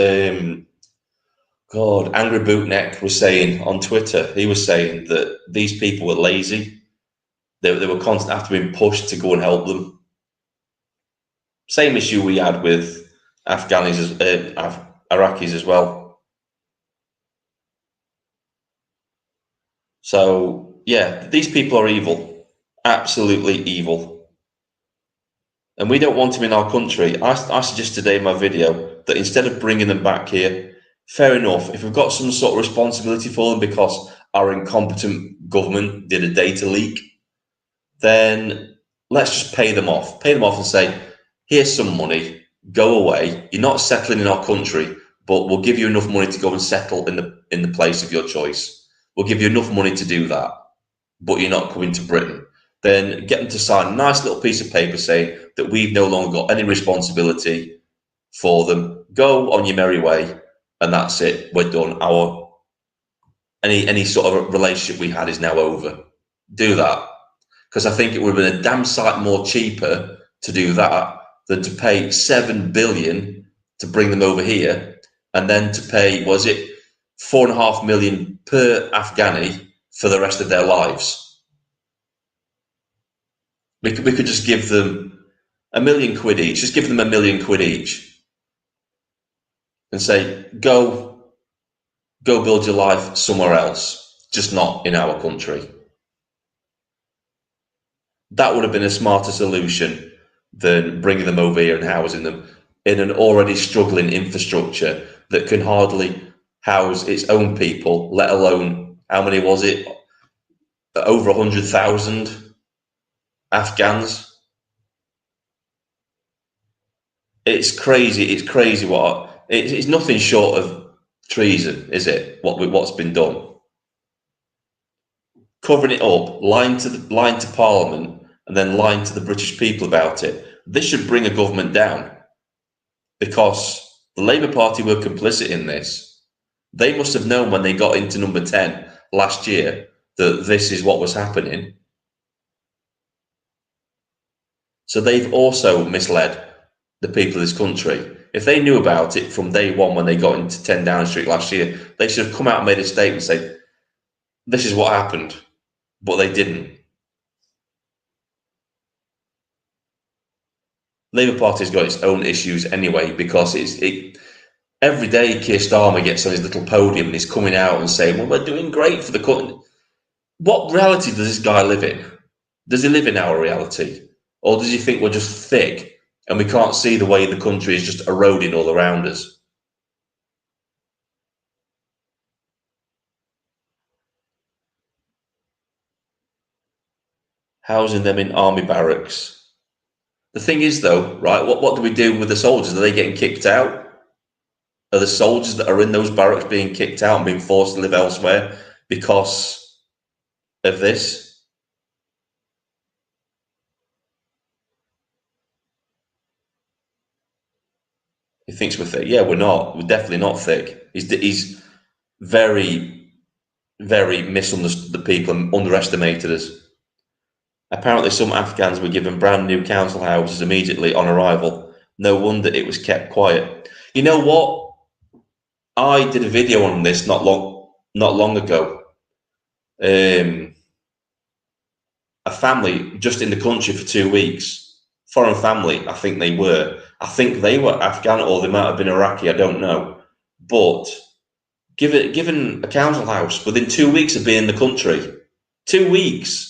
God, Angry Bootneck was saying on Twitter, he was saying that these people were lazy. They were constantly after being pushed to go and help them. Same issue we had with Iraqis as well. So, yeah, these people are evil. Absolutely evil. And we don't want them in our country. I suggested today in my video that instead of bringing them back here fair enough. If we've got some sort of responsibility for them because our incompetent government did a data leak, then let's just pay them off. Pay them off and say, here's some money, go away. You're not settling in our country, but we'll give you enough money to go and settle in the place of your choice. We'll give you enough money to do that, but you're not coming to Britain. Then get them to sign a nice little piece of paper saying that we've no longer got any responsibility for them. Go on your merry way, and that's it. We're done. Our any sort of relationship we had is now over. Do that, because I think it would have been a damn sight more cheaper to do that than to pay 7 billion to bring them over here, and then to pay, was it 4.5 million per Afghani for the rest of their lives. We could just give them £1 million each. Just give them £1 million each, and say, go build your life somewhere else, just not in our country. That would have been a smarter solution than bringing them over here and housing them in an already struggling infrastructure that can hardly house its own people, let alone, how many was it? Over 100,000 Afghans. It's crazy. It's crazy. It's nothing short of treason, is it? What's been done? Covering it up, lying to Parliament, and then lying to the British people about it. This should bring a government down, because the Labour Party were complicit in this. They must have known when they got into number 10 last year that this is what was happening. So they've also misled the people of this country. If they knew about it from day one when they got into 10 Downing Street last year, they should have come out and made a statement and say, this is what happened, but they didn't. Labour Party's got its own issues anyway, because every day Keir Starmer gets on his little podium and he's coming out and saying, well, we're doing great for the country. What reality does this guy live in? Does he live in our reality? Or does he think we're just thick and we can't see the way the country is just eroding all around us? Housing them in army barracks. The thing is, though, right, what do we do with the soldiers? Are they getting kicked out? Are the soldiers that are in those barracks being kicked out and being forced to live elsewhere because of this? He thinks we're thick. Yeah, we're not. We're definitely not thick. He's very, very misunderstood the people and underestimated us. Apparently, some Afghans were given brand new council houses immediately on arrival. No wonder it was kept quiet. You know what? I did a video on this not long ago. A family just in the country for 2 weeks, foreign family, I think they were. I think they were Afghan, or they might have been Iraqi, I don't know. But given a council house within 2 weeks of being in the country, 2 weeks.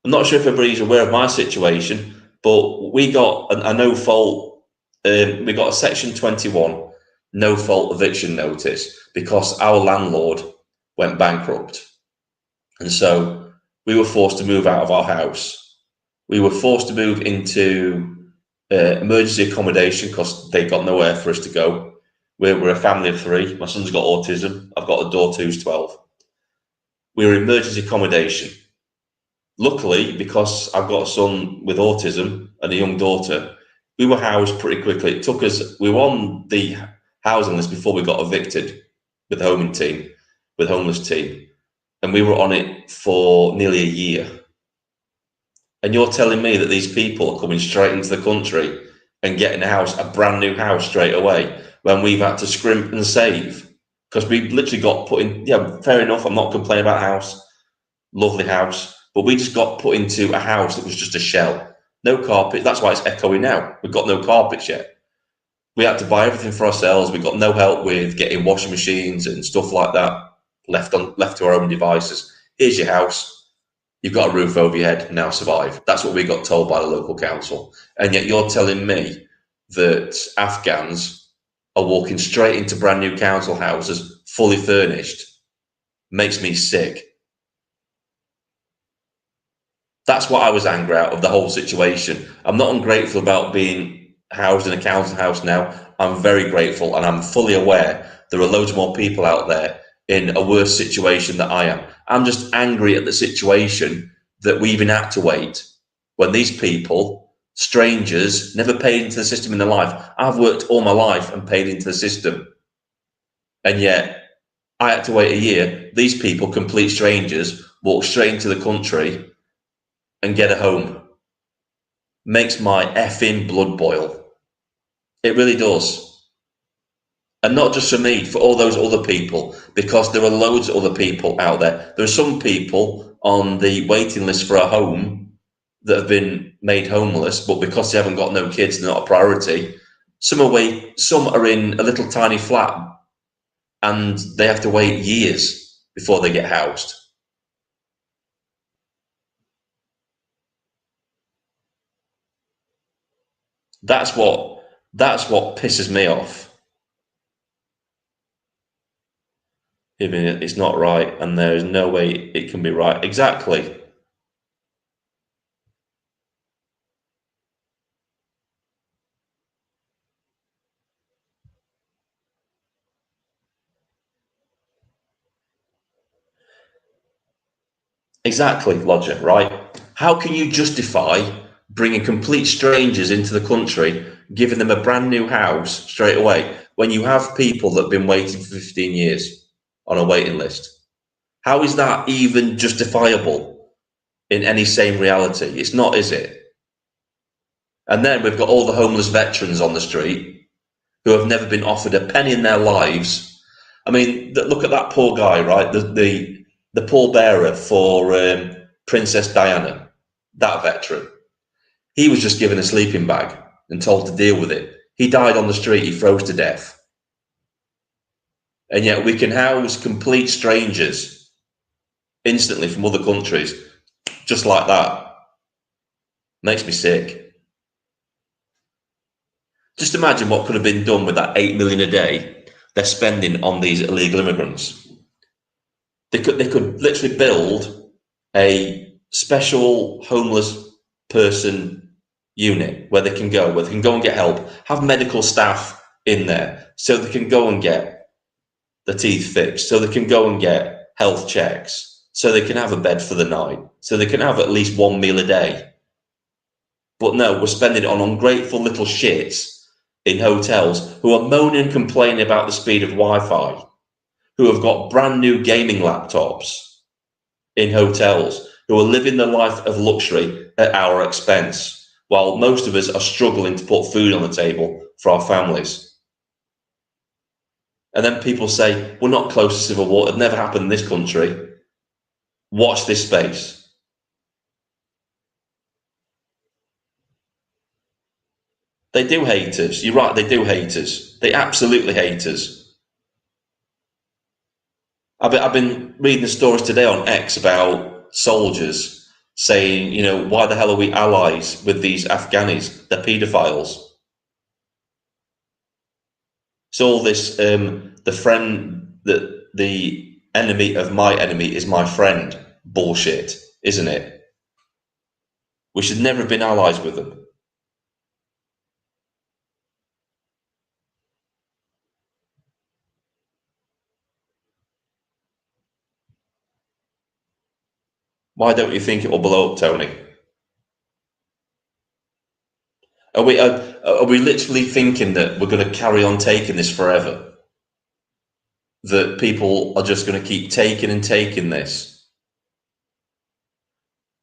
I'm not sure if everybody's aware of my situation, but we got a no fault. We got a Section 21 no fault eviction notice because our landlord went bankrupt, and so we were forced to move out of our house. We were forced to move into emergency accommodation because they got nowhere for us to go. We're a family of 3. My son's got autism. I've got a daughter who's 12. We were in emergency accommodation. Luckily, because I've got a son with autism and a young daughter, we were housed pretty quickly. It took us, we were on the housing list before we got evicted with the homeless team. And we were on it for nearly a year. And you're telling me that these people are coming straight into the country and getting a brand new house straight away, when we've had to scrimp and save? Because we literally got put in, yeah, fair enough, I'm not complaining about house, lovely house. But we just got put into a house that was just a shell. No carpet. That's why it's echoing now. We've got no carpets yet. We had to buy everything for ourselves. We got no help with getting washing machines and stuff like that. Left to our own devices. Here's your house. You've got a roof over your head. Now survive. That's what we got told by the local council. And yet you're telling me that Afghans are walking straight into brand new council houses, fully furnished. Makes me sick. That's what I was angry out of the whole situation. I'm not ungrateful about being housed in a council house now. I'm very grateful, and I'm fully aware there are loads more people out there in a worse situation than I am. I'm just angry at the situation that we even had to wait when these people, strangers, never paid into the system in their life. I've worked all my life and paid into the system, and yet I had to wait a year. These people, complete strangers, walk straight into the country and get a home. Makes my effing blood boil. It really does. And not just for me, for all those other people, because there are loads of other people out there. There are some people on the waiting list for a home that have been made homeless, but because they haven't got no kids, they're not a priority. Some are in a little tiny flat, and they have to wait years before they get housed. That's what pisses me off. Even it's not right, and there is no way it can be right. Exactly. Exactly, logic, right? How can you justify bringing complete strangers into the country, giving them a brand new house straight away, when you have people that have been waiting for 15 years on a waiting list? How is that even justifiable in any sane reality? It's not, is it? And then we've got all the homeless veterans on the street who have never been offered a penny in their lives. I mean, look at that poor guy, right? The pallbearer for Princess Diana, that veteran. He was just given a sleeping bag and told to deal with it. He died on the street. He froze to death. And yet we can house complete strangers instantly from other countries just like that. Makes me sick. Just imagine what could have been done with that 8 million a day they're spending on these illegal immigrants. They could literally build a special homeless person unit where they can go and get help, have medical staff in there so they can go and get the teeth fixed, so they can go and get health checks, so they can have a bed for the night, so they can have at least one meal a day. But no, we're spending it on ungrateful little shits in hotels who are moaning and complaining about the speed of Wi-Fi, who have got brand new gaming laptops in hotels, who are living the life of luxury at our expense, while most of us are struggling to put food on the table for our families. And then people say, we're not close to civil war. It never happened in this country. Watch this space. They do hate us. You're right, they do hate us. They absolutely hate us. I've been reading the stories today on X about soldiers saying, why the hell are we allies with these Afghanis? They're paedophiles. So all this, the enemy of my enemy is my friend bullshit, isn't it? We should never have been allies with them. Why don't you think it will blow up, Tony? Are we literally thinking that we're going to carry on taking this forever? That people are just going to keep taking and taking this?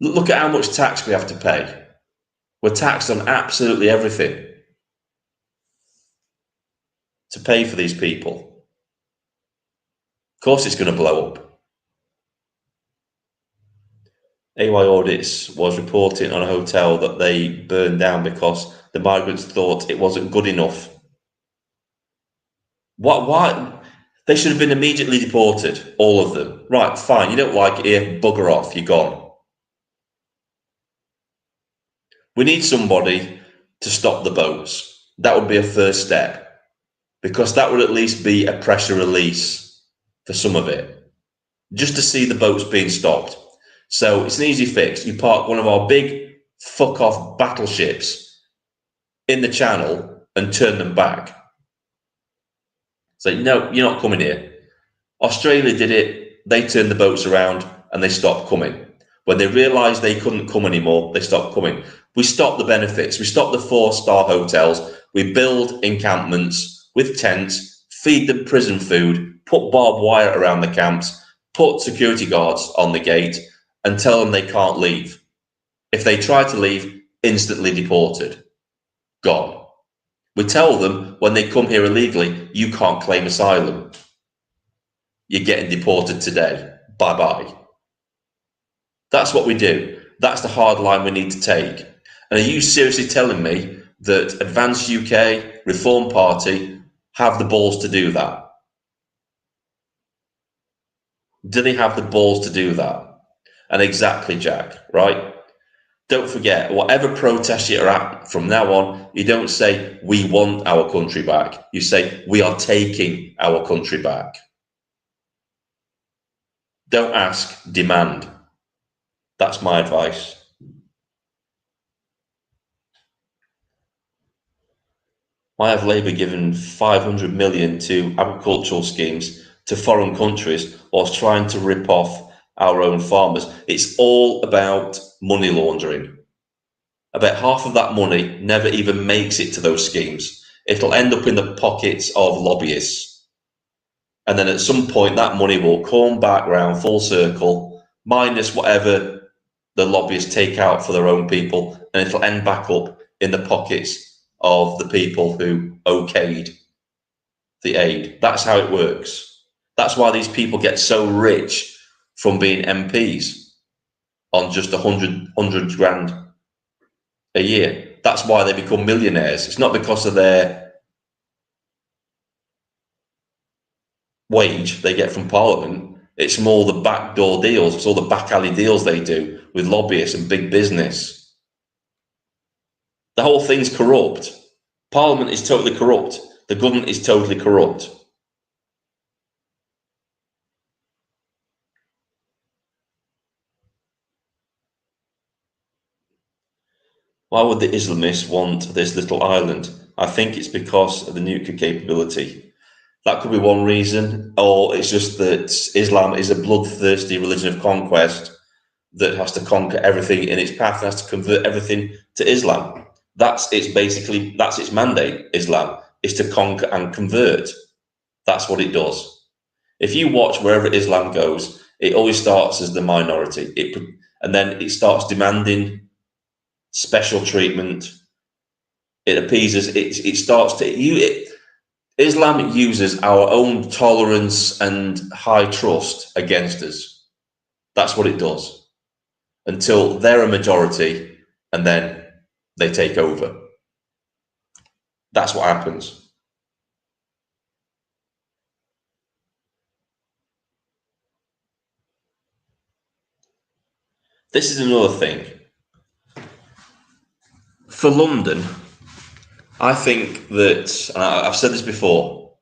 Look at how much tax we have to pay. We're taxed on absolutely everything to pay for these people. Of course it's going to blow up. AY Audits was reporting on a hotel that they burned down because the migrants thought it wasn't good enough. Why? They should have been immediately deported, all of them. Right, fine, you don't like it here, bugger off, you're gone. We need somebody to stop the boats. That would be a first step. because that would at least be a pressure release for some of it, just to see the boats being stopped. So it's an easy fix. You park one of our big fuck-off battleships in the channel and turn them back. Say, no, you're not coming here. Australia did it. They turned the boats around and they stopped coming. When they realised they couldn't come anymore, they stopped coming. We stopped the benefits. We stopped the 4-star hotels. We build encampments with tents, feed them prison food, put barbed wire around the camps, put security guards on the gate, and tell them they can't leave. If they try to leave, instantly deported. Gone. We tell them when they come here illegally, you can't claim asylum. You're getting deported today. Bye-bye. That's what we do. That's the hard line we need to take. And are you seriously telling me that Advance UK, Reform Party have the balls to do that? Do they have the balls to do that? And exactly, Jack, right? Don't forget, whatever protest you're at from now on, you don't say, we want our country back. You say, we are taking our country back. Don't ask, demand. That's my advice. Why have Labour given 500 million to agricultural schemes to foreign countries whilst trying to rip off our own farmers? It's all about money laundering. About half of that money never even makes it to those schemes. It'll end up in the pockets of lobbyists. And then at some point, that money will come back round full circle, minus whatever the lobbyists take out for their own people, and it'll end back up in the pockets of the people who okayed the aid. That's how it works. That's why these people get so rich from being MPs on just 100 grand a year. That's why they become millionaires. It's not because of their wage they get from Parliament. It's more the backdoor deals. It's all the back alley deals they do with lobbyists and big business. The whole thing's corrupt. Parliament is totally corrupt. The government is totally corrupt. Why would the Islamists want this little island? I think it's because of the nuclear capability. That could be one reason, or it's just that Islam is a bloodthirsty religion of conquest that has to conquer everything in its path and has to convert everything to Islam. That's its mandate, Islam, is to conquer and convert. That's what it does. If you watch wherever Islam goes, it always starts as the minority. And then it starts demanding special treatment. It appeases, it starts to, Islam uses our own tolerance and high trust against us. That's what it does. Until they're a majority and then they take over. That's what happens. This is another thing. For London, I think that, and I've said this before,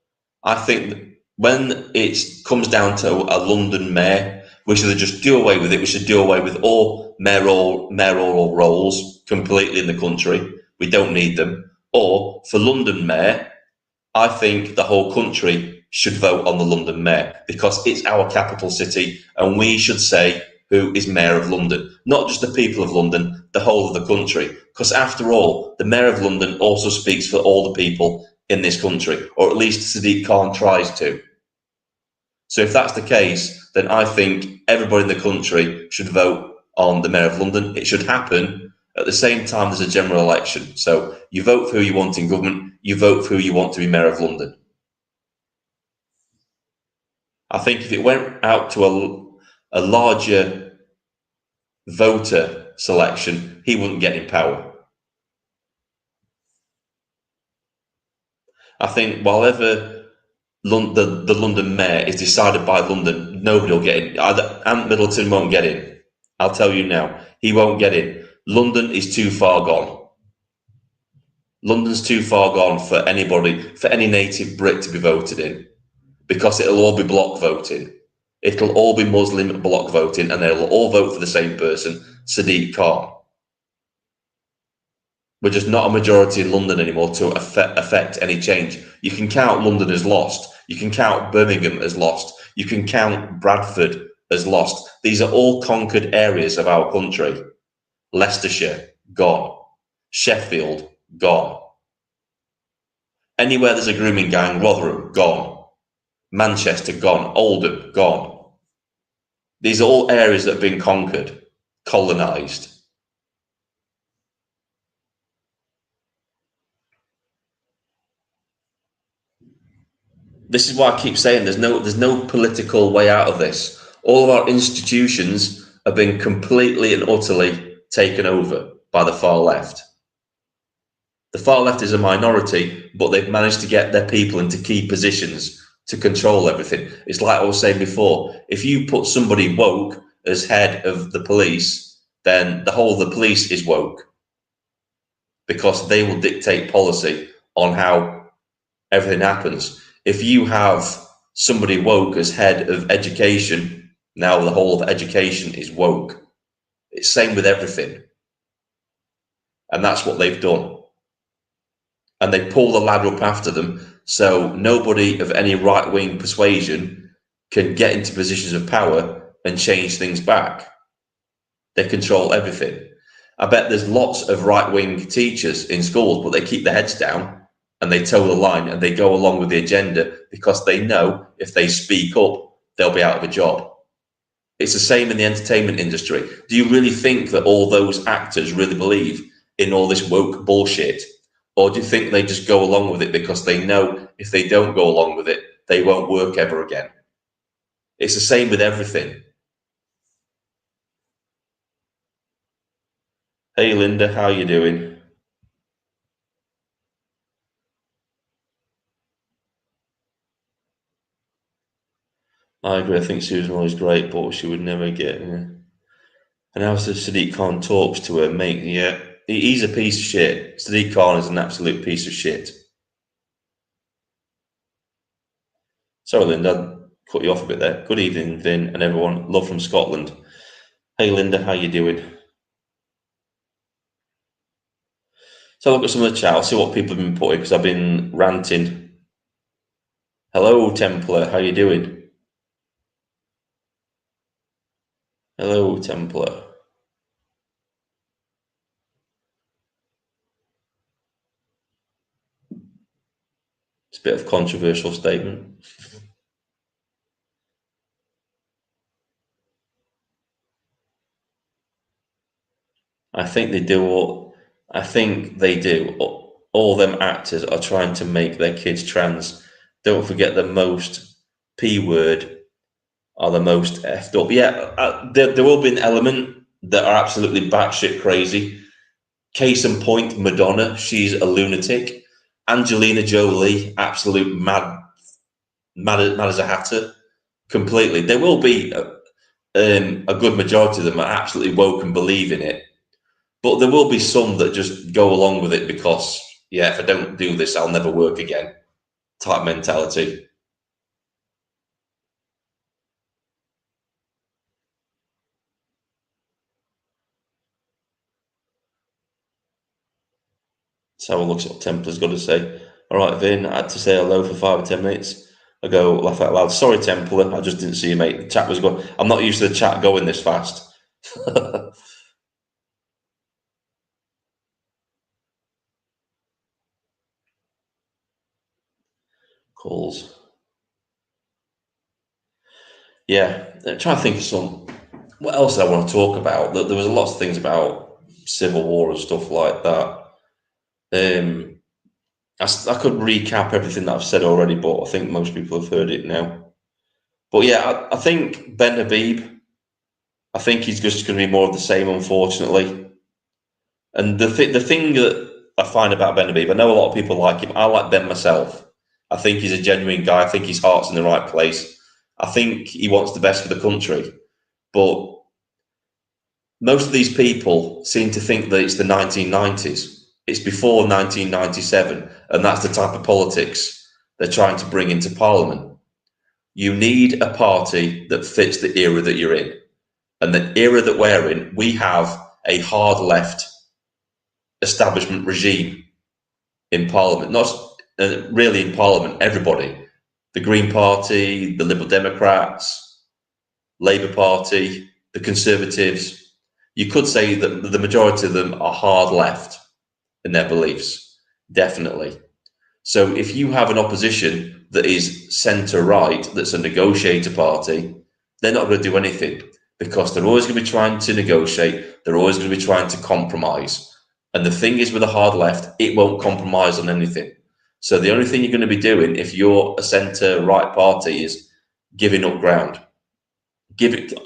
I think that when it comes down to a London mayor, we should just do away with it. We should do away with all mayoral roles completely in the country. We don't need them. Or for London mayor, I think the whole country should vote on the London mayor because it's our capital city and we should say who is mayor of London, not just the people of London, the whole of the country. Because after all, the mayor of London also speaks for all the people in this country, or at least Sadiq Khan tries to. So if that's the case, then I think everybody in the country should vote on the mayor of London. It should happen at the same time there's a general election. So you vote for who you want in government, you vote for who you want to be mayor of London. I think if it went out to a larger voter selection, he wouldn't get in power. I think whatever the London mayor is decided by London, nobody will get in. Ant Middleton won't get in. I'll tell you now, he won't get in. London is too far gone. London's too far gone for any native Brit to be voted in, because it'll all be block voting. It'll all be Muslim block voting, and they'll all vote for the same person, Sadiq Khan. We're just not a majority in London anymore to affect any change. You can count London as lost. You can count Birmingham as lost. You can count Bradford as lost. These are all conquered areas of our country. Leicestershire, gone. Sheffield, gone. Anywhere there's a grooming gang, Rotherham, gone. Manchester, gone. Oldham, gone. These are all areas that have been conquered, colonised. This is why I keep saying there's no political way out of this. All of our institutions have been completely and utterly taken over by the far left. The far left is a minority, but they've managed to get their people into key positions to control everything. It's like I was saying before, if you put somebody woke as head of the police, then the whole of the police is woke, because they will dictate policy on how everything happens. If you have somebody woke as head of education, now the whole of education is woke. It's same with everything. And that's what they've done. And they pull the ladder up after them, so nobody of any right-wing persuasion can get into positions of power and change things back. They control everything. I bet there's lots of right-wing teachers in schools, but they keep their heads down and they toe the line and they go along with the agenda, because they know if they speak up, they'll be out of a job. It's the same in the entertainment industry. Do you really think that all those actors really believe in all this woke bullshit? Or do you think they just go along with it because they know if they don't go along with it, they won't work ever again? It's the same with everything. Hey Linda, how you doing? I agree. I think Susan Roy is great, but she would never get. And now Sadiq Khan talks to her, mate. Yeah, he's a piece of shit. Sadiq Khan is an absolute piece of shit. Sorry, Linda, I cut you off a bit there. Good evening, Vin, and everyone. Love from Scotland. Hey Linda, how you doing? So look at some of the chat. I'll see what people have been putting, because I've been ranting. Hello, Templar. How you doing? Hello, Templar. It's a bit of a controversial statement. I think they do all. I think they do. All them actors are trying to make their kids trans. Don't forget the most P word are the most effed up. Yeah, there will be an element that are absolutely batshit crazy. Case in point, Madonna. She's a lunatic. Angelina Jolie, absolute mad as a hatter. Completely. There will be a good majority of them are absolutely woke and believe in it. But there will be some that just go along with it because, yeah, if I don't do this, I'll never work again type mentality. So I look at what Templar's got to say. All right, Vin, I had to say hello for 5 or 10 minutes. I go, laugh out loud. Sorry, Templar, I just didn't see you, mate. The chat was going. I'm not used to the chat going this fast. Calls. Yeah, I'm trying to think of some. What else I want to talk about? There was a lot of things about civil war and stuff like that. I could recap everything that I've said already, but I think most people have heard it now. But yeah, I think Ben Habib, I think he's just going to be more of the same, unfortunately. And the thing that I find about Ben Habib, I know a lot of people like him. I like Ben myself. I think he's a genuine guy. I think his heart's in the right place. I think he wants the best for the country. But most of these people seem to think that it's the 1990s. It's before 1997, and that's the type of politics they're trying to bring into Parliament. You need a party that fits the era that you're in. And the era that we're in, we have a hard left establishment regime in Parliament, not really in Parliament, everybody. The Green Party, the Liberal Democrats, Labour Party, the Conservatives. You could say that the majority of them are hard left in their beliefs, definitely. So if you have an opposition that is centre right, that's a negotiator party, they're not going to do anything because they're always going to be trying to negotiate. They're always going to be trying to compromise. And the thing is with a hard left, it won't compromise on anything. So the only thing you're going to be doing if you're a centre right party is giving up ground.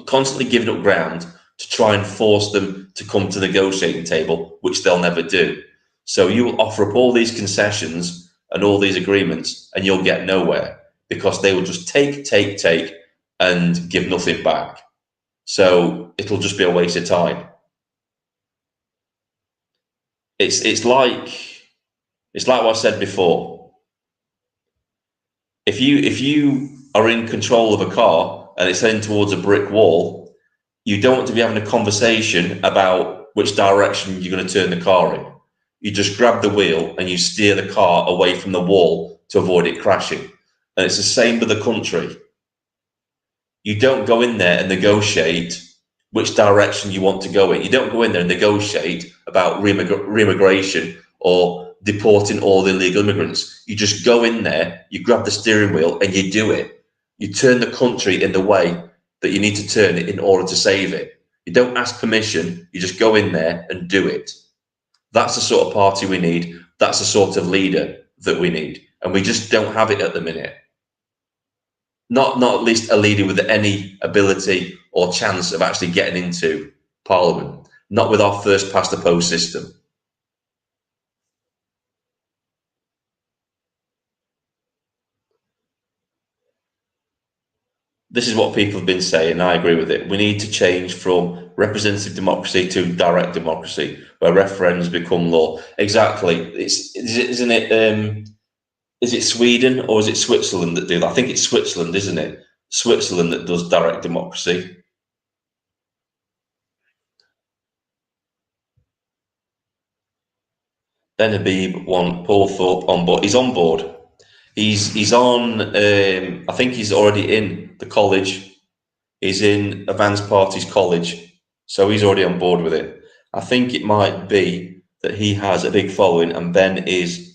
Constantly giving up ground to try and force them to come to the negotiating table, which they'll never do. So you will offer up all these concessions and all these agreements, and you'll get nowhere because they will just take, and give nothing back. So it'll just be a waste of time. It's like what I said before. If you are in control of a car and it's heading towards a brick wall, you don't want to be having a conversation about which direction you're going to turn the car in. You just grab the wheel and you steer the car away from the wall to avoid it crashing. And it's the same with the country. You don't go in there and negotiate which direction you want to go in. You don't go in there and negotiate about re-immigration or deporting all the illegal immigrants. You just go in there, you grab the steering wheel and you do it. You turn the country in the way that you need to turn it in order to save it. You don't ask permission, you just go in there and do it. That's the sort of party we need. That's the sort of leader that we need. And we just don't have it at the minute. Not at least a leader with any ability or chance of actually getting into Parliament. Not with our first past the post system. This is what people have been saying. I agree with it. We need to change from representative democracy to direct democracy, where referendums become law. Exactly. Isn't it? Is it Sweden or is it Switzerland that do that? I think it's Switzerland, isn't it? Switzerland that does direct democracy. Ben Habib want Paul Thorpe on board. He's on board. He's on. I think he's already in the college. He's in Advanced Parties College, so he's already on board with it. I think it might be that he has a big following, and Ben is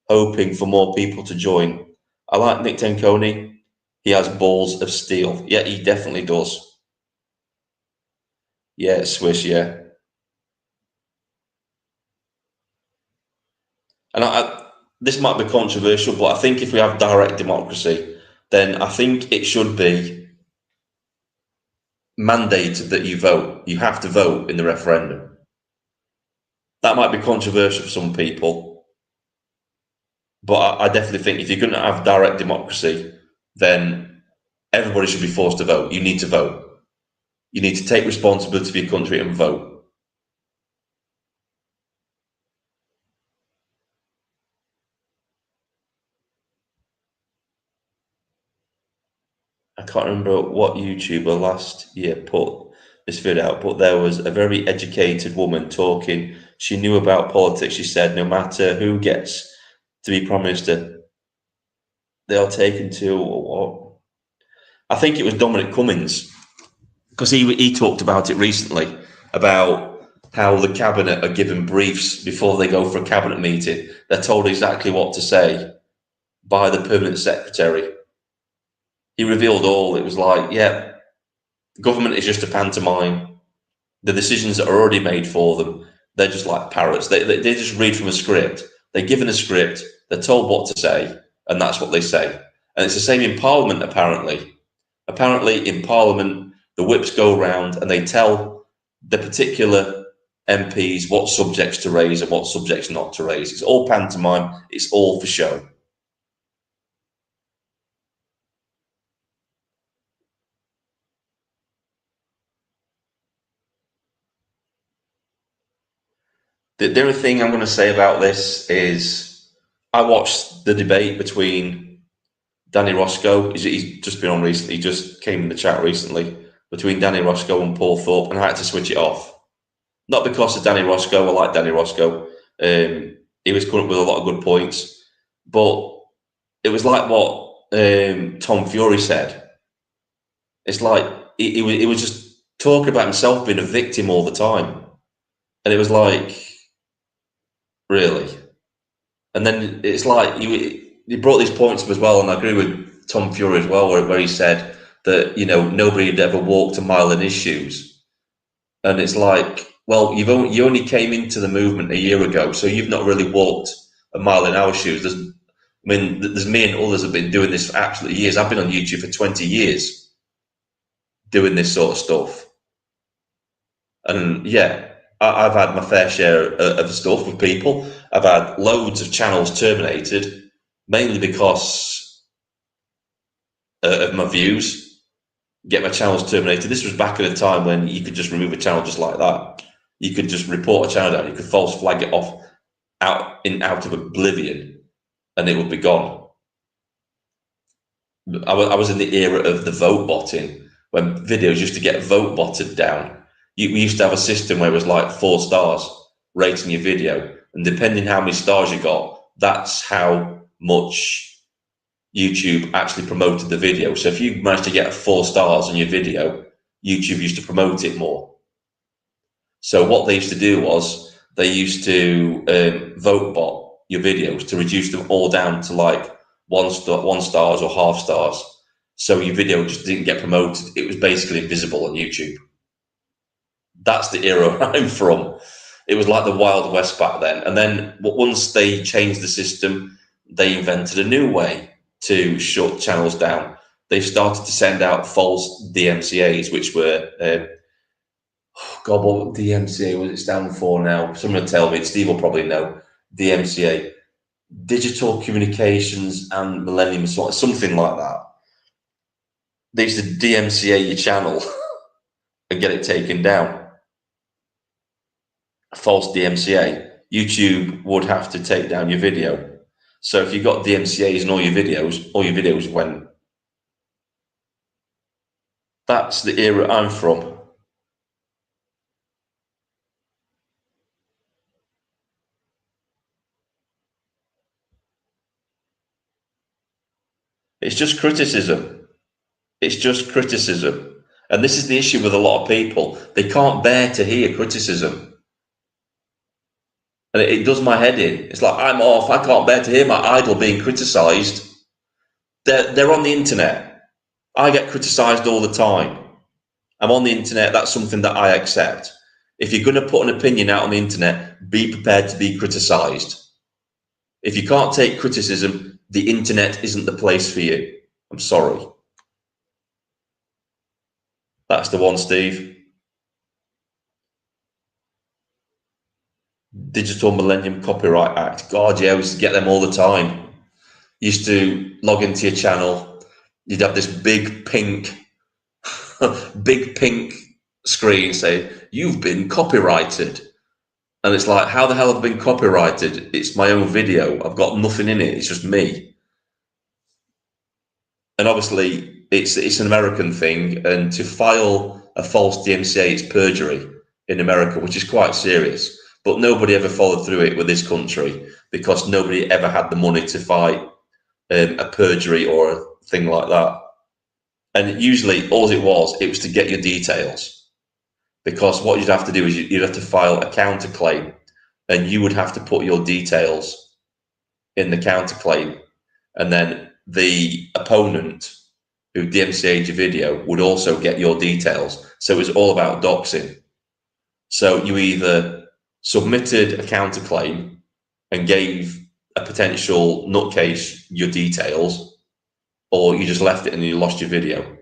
hoping for more people to join. I like Nick Tenconi. He has balls of steel. Yeah, he definitely does. Yeah, Swiss. Yeah, and this might be controversial, but I think if we have direct democracy, then I think it should be mandated that you vote. You have to vote in the referendum. That might be controversial for some people, but I definitely think if you're going to have direct democracy, then everybody should be forced to vote. You need to vote. You need to take responsibility for your country and vote. I can't remember what YouTuber last year put this video out, but there was a very educated woman talking. She knew about politics. She said, no matter who gets to be Prime Minister, they are taken to, or I think it was Dominic Cummings, because he talked about it recently, about how the cabinet are given briefs before they go for a cabinet meeting. They're told exactly what to say by the permanent secretary. He revealed all. It was like, yeah, government is just a pantomime. The decisions are already made for them. They're just like parrots. They just read from a script. They're given a script. They're told what to say, and that's what they say. And it's the same in Parliament, apparently. Apparently, in Parliament, the whips go round and they tell the particular MPs what subjects to raise and what subjects not to raise. It's all pantomime. It's all for show. The only thing I'm going to say about this is I watched the debate between Danny Roscoe. He's just been on recently. He just came in the chat recently between Danny Roscoe and Paul Thorpe, and I had to switch it off. Not because of Danny Roscoe. I like Danny Roscoe. He was coming up with a lot of good points, but it was like what Tom Fury said. It's like he was just talking about himself being a victim all the time, and it was like, really. And then it's like he brought these points up as well, and I agree with Tom Fury as well, where he said that nobody had ever walked a mile in his shoes, and it's like, well, you only came into the movement a year ago, so you've not really walked a mile in our shoes. There's me and others have been doing this for absolutely years. I've been on YouTube for 20 years doing this sort of stuff, and yeah, I've had my fair share of stuff with people. I've had loads of channels terminated, mainly because of my views. Get my channels terminated. This was back at a time when you could just remove a channel just like that. You could just report a channel down. You could false flag it off out of oblivion, and it would be gone. I was in the era of the vote botting, when videos used to get vote botted down. We used to have a system where it was like 4 stars rating your video, and depending how many stars you got, that's how much YouTube actually promoted the video. So if you managed to get 4 stars on your video, YouTube used to promote it more. So what they used to do was they used to vote bot your videos to reduce them all down to like 1 stars or half stars. So your video just didn't get promoted. It was basically invisible on YouTube. That's the era I'm from. It was like the Wild West back then. And then once they changed the system, they invented a new way to shut channels down. They started to send out false DMCAs, which were, God, what DMCA was it stand for now? Someone will tell me. Steve will probably know. DMCA, Digital Communications and Millennium, something like that. They used to DMCA your channel and get it taken down. False DMCA, YouTube would have to take down your video. So if you got DMCAs in all your videos went. That's the era I'm from. It's just criticism. It's just criticism. And this is the issue with a lot of people. They can't bear to hear criticism. And it does my head in. It's like, I'm off. I can't bear to hear my idol being criticised. They're on the internet. I get criticised all the time. I'm on the internet. That's something that I accept. If you're going to put an opinion out on the internet, be prepared to be criticised. If you can't take criticism, the internet isn't the place for you. I'm sorry. That's the one, Steve. Digital Millennium Copyright Act. God, yeah, we used to get them all the time. You used to log into your channel. You'd have this big pink screen say, you've been copyrighted. And it's like, how the hell have I been copyrighted? It's my own video. I've got nothing in it. It's just me. And obviously, it's an American thing. And to file a false DMCA, it's perjury in America, which is quite serious. But nobody ever followed through it with this country because nobody ever had the money to fight a perjury or a thing like that. And usually, all it was to get your details. Because what you'd have to do is you'd have to file a counterclaim, and you would have to put your details in the counterclaim, and then the opponent who DMCA'd your video would also get your details. So it was all about doxing. So you either submitted a counterclaim and gave a potential nutcase your details, or you just left it and you lost your video.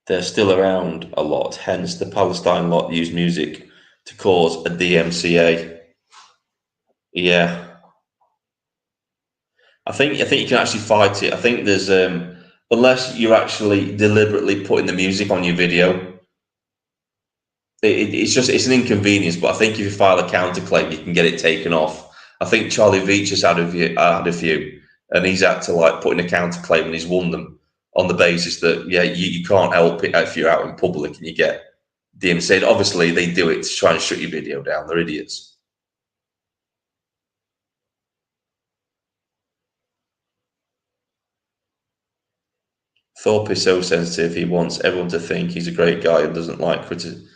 They're still around a lot, hence the Palestine lot use music to cause a DMCA. Yeah. I think you can actually fight it. I think there's unless you're actually deliberately putting the music on your video. It's an inconvenience, but I think if you file a counterclaim, you can get it taken off. I think Charlie Veach has had a few, and he's had to like put in a counterclaim, and he's won them on the basis that you can't help it if you're out in public and you get DMCA'd. Obviously, they do it to try and shut your video down. They're idiots. Thorpe is so sensitive. He wants everyone to think he's a great guy and doesn't like criticism.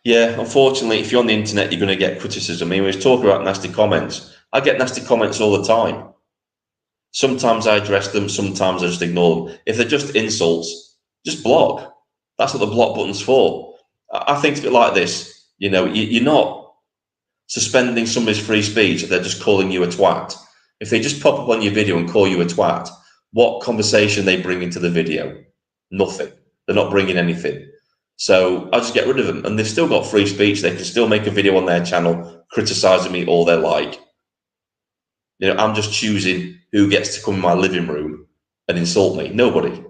Yeah, unfortunately, if you're on the internet, you're going to get criticism. I mean, we was talking about nasty comments. I get nasty comments all the time. Sometimes I address them, sometimes I just ignore them. If they're just insults, just block. That's what the block button's for. I think of it like this: you're not suspending somebody's free speech; they're just calling you a twat. If they just pop up on your video and call you a twat, what conversation they bring into the video? Nothing. They're not bringing anything. So I just get rid of them, and they've still got free speech. They can still make a video on their channel criticizing me all they like. I'm just choosing who gets to come in my living room and insult me. Nobody.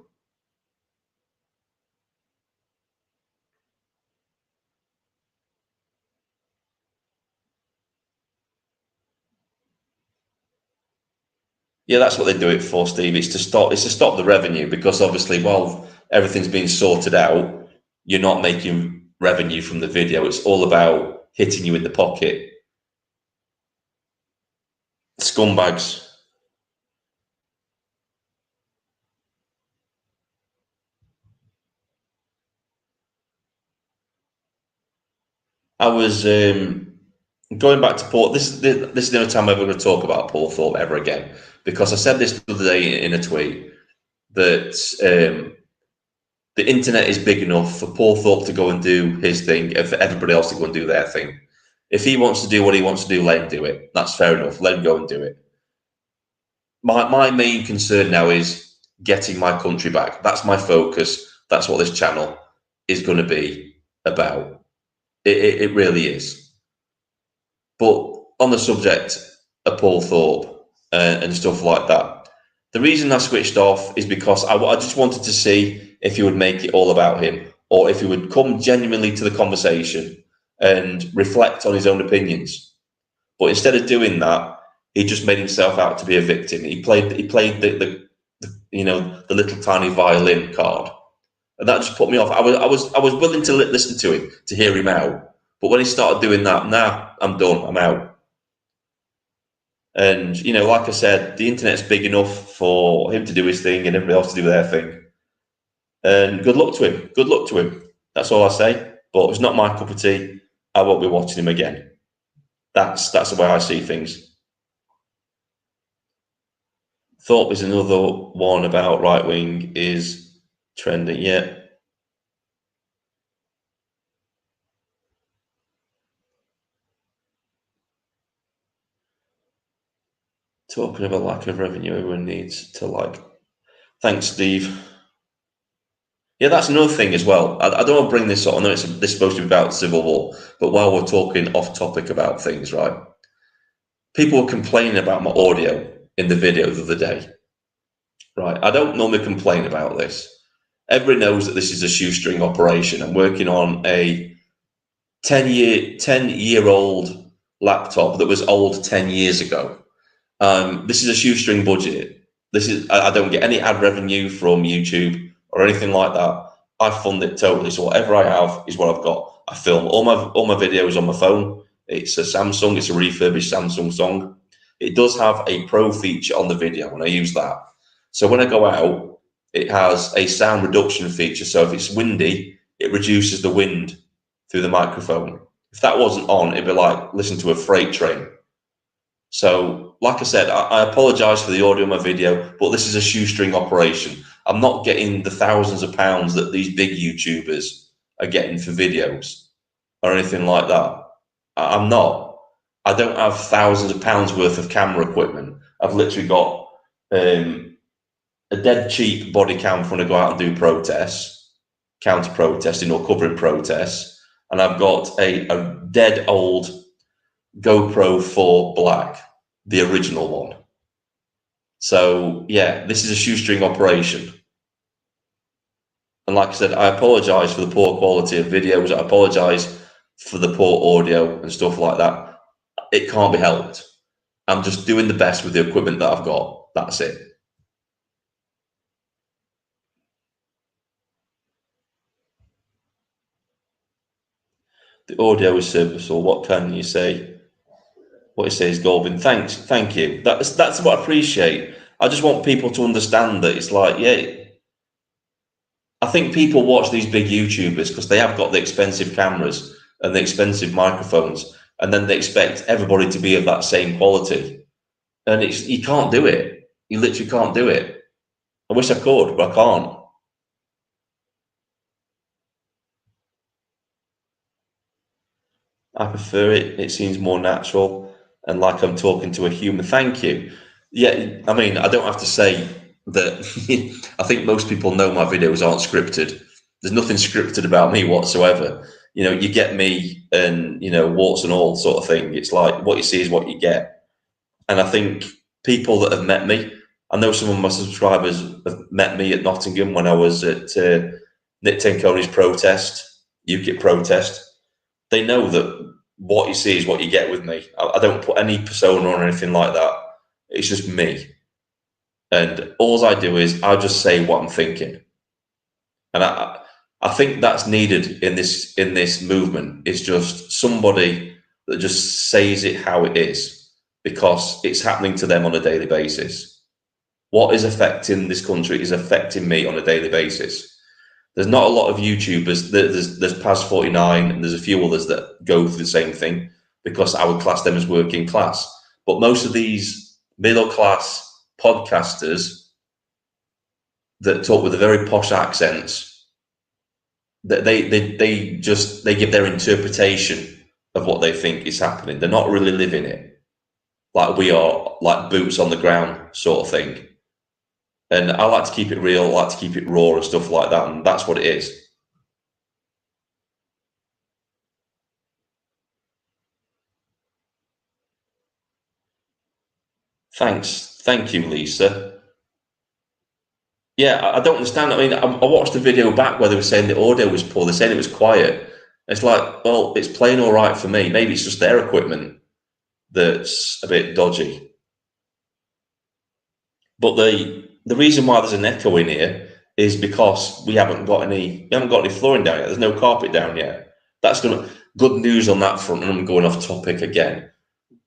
Yeah, that's what they do it for, Steve. It's to stop the revenue, because obviously, while everything's being sorted out, you're not making revenue from the video. It's all about hitting you in the pocket. Scumbags. I was going back to Paul. This is the only time I'm ever going to talk about Paul Thorpe ever again, because I said this the other day in a tweet that the internet is big enough for Paul Thorpe to go and do his thing, and for everybody else to go and do their thing. If he wants to do what he wants to do, let him do it. That's fair enough. Let him go and do it. My main concern now is getting my country back. That's my focus. That's what this channel is going to be about. It really is. But on the subject of Paul Thorpe and stuff like that, the reason I switched off is because I just wanted to see if he would make it all about him, or if he would come genuinely to the conversation and reflect on his own opinions. But instead of doing that, he just made himself out to be a victim. He played the little tiny violin card, and that just put me off. I was willing to listen to him, to hear him out, but when he started doing that, nah, I'm done. I'm out. And like I said, the internet's big enough for him to do his thing and everybody else to do their thing. And good luck to him. Good luck to him. That's all I say. But it's not my cup of tea. I won't be watching him again. That's the way I see things. Thorpe is another one about right wing is trending. Yeah. Talking about lack of revenue, everyone needs to like. Thanks, Steve. Yeah, that's another thing as well. I don't want to bring this up. I know this is supposed to be about civil war, but while we're talking off topic about things, right? People were complaining about my audio in the video the other day, right? I don't normally complain about this. Everybody knows that this is a shoestring operation. I'm working on a 10-year-old laptop that was old 10 years ago. This is a shoestring budget. I don't get any ad revenue from YouTube or anything like that. I fund it totally. So whatever I have is what I've got. I film all my videos on my phone. It's a Samsung. It's a refurbished Samsung song. It does have a pro feature on the video, and I use that. So when I go out, it has a sound reduction feature. So if it's windy, it reduces the wind through the microphone. If that wasn't on, it'd be like listen to a freight train. So, like I said, I apologise for the audio of my video, but this is a shoestring operation. I'm not getting the thousands of pounds that these big YouTubers are getting for videos or anything like that. I'm not. I don't have thousands of pounds worth of camera equipment. I've literally got a dead cheap body cam when I go out and do protests, counter protesting or covering protests, and I've got a dead old GoPro 4 Black, the original one. So yeah, this is a shoestring operation. And like I said, I apologise for the poor quality of videos. I apologise for the poor audio and stuff like that. It can't be helped. I'm just doing the best with the equipment that I've got. That's it. The audio is serviceable. What can you say? What you say is golden. Thank you. That's what I appreciate. I just want people to understand that it's like, yeah, I think people watch these big YouTubers because they have got the expensive cameras and the expensive microphones, and then they expect everybody to be of that same quality. And you can't do it. You literally can't do it. I wish I could, but I can't. I prefer it. It seems more natural and like I'm talking to a human. Thank you. Yeah, I mean, I don't have to say that. I think most people know my videos aren't scripted. There's nothing scripted about me whatsoever. You get me and, warts and all sort of thing. It's like what you see is what you get. And I think people that have met me, I know some of my subscribers have met me at Nottingham when I was at Nick Tenkoni's protest, UKIP protest. They know that what you see is what you get with me. I don't put any persona or anything like that. It's just me. And all I do is I just say what I'm thinking. And I think that's needed in this movement. Is just somebody that just says it how it is, because it's happening to them on a daily basis. What is affecting this country is affecting me on a daily basis. There's not a lot of YouTubers. There's Paz 49, and there's a few others that go through the same thing, because I would class them as working class. But most of these middle class podcasters that talk with a very posh accents, that they give their interpretation of what they think is happening. They're not really living it like we are, like boots on the ground sort of thing. And I like to keep it real, I like to keep it raw and stuff like that, and that's what it is. Thank you, Lisa. Yeah, I don't understand. I mean, I watched the video back where they were saying the audio was poor. They're saying it was quiet. It's like, well, it's playing all right for me. Maybe it's just their equipment that's a bit dodgy. But the reason why there's an echo in here is because we haven't got any flooring down yet. There's no carpet down yet. That's good news on that front, and I'm going off topic again.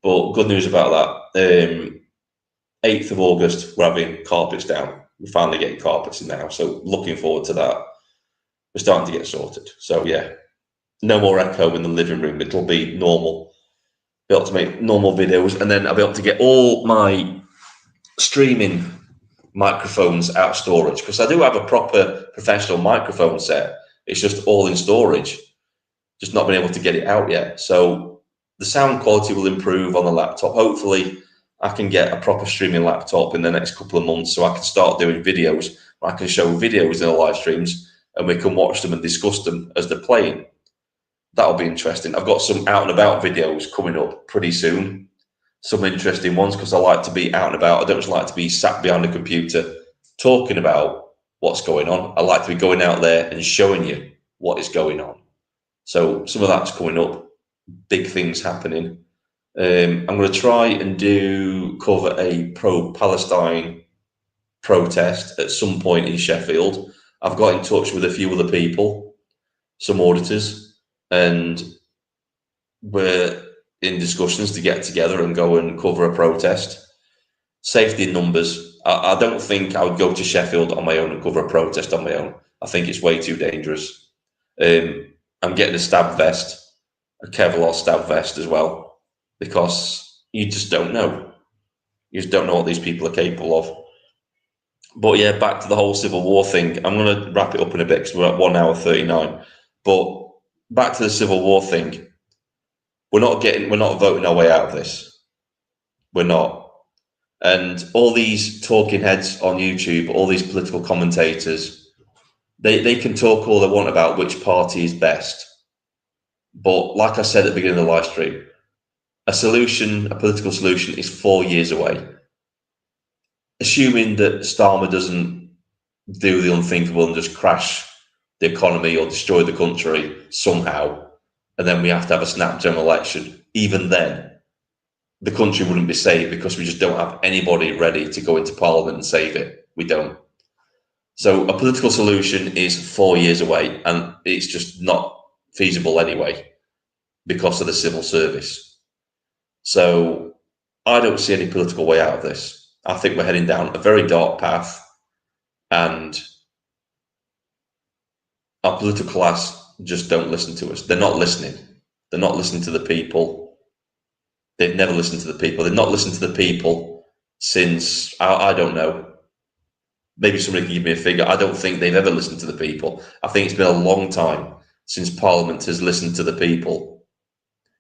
But good news about that. 8th of August, we're having carpets down. We're finally getting carpets in the house. So looking forward to that. We're starting to get sorted. So yeah, no more echo in the living room. It'll be normal. Be able to make normal videos, and then I'll be able to get all my streaming microphones out of storage, because I do have a proper professional microphone set. It's just all in storage, just not been able to get it out yet. So the sound quality will improve on the laptop. Hopefully I can get a proper streaming laptop in the next couple of months, so I can start doing videos. I can show videos in the live streams, and we can watch them and discuss them as they're playing. That'll be interesting. I've got some out and about videos coming up pretty soon. Some interesting ones, because I like to be out and about. I don't just like to be sat behind a computer talking about what's going on. I like to be going out there and showing you what is going on. So some of that's coming up. Big things happening. I'm going to try and cover a pro-Palestine protest at some point in Sheffield. I've got in touch with a few other people, some auditors, and we're in discussions to get together and go and cover a protest. Safety in numbers. I don't think I would go to Sheffield on my own and cover a protest on my own. I think it's way too dangerous. I'm getting a stab vest, a Kevlar stab vest as well, because you just don't know. You just don't know what these people are capable of. But yeah, back to the whole civil war thing. I'm going to wrap it up in a bit because we're at 1 hour 39. But back to the civil war thing. We're not voting our way out of this. We're not. And all these talking heads on YouTube, all these political commentators, they can talk all they want about which party is best. But like I said at the beginning of the live stream, a political solution is 4 years away. Assuming that Starmer doesn't do the unthinkable and just crash the economy or destroy the country somehow, and then we have to have a snap general election, even then, the country wouldn't be saved because we just don't have anybody ready to go into Parliament and save it. We don't. So a political solution is 4 years away, and it's just not feasible anyway because of the civil service. So I don't see any political way out of this. I think we're heading down a very dark path, and our political class just don't listen to us. They're not listening. They're not listening to the people. They've never listened to the people. They've not listened to the people since, I don't know, maybe somebody can give me a figure. I don't think they've ever listened to the people. I think it's been a long time since Parliament has listened to the people.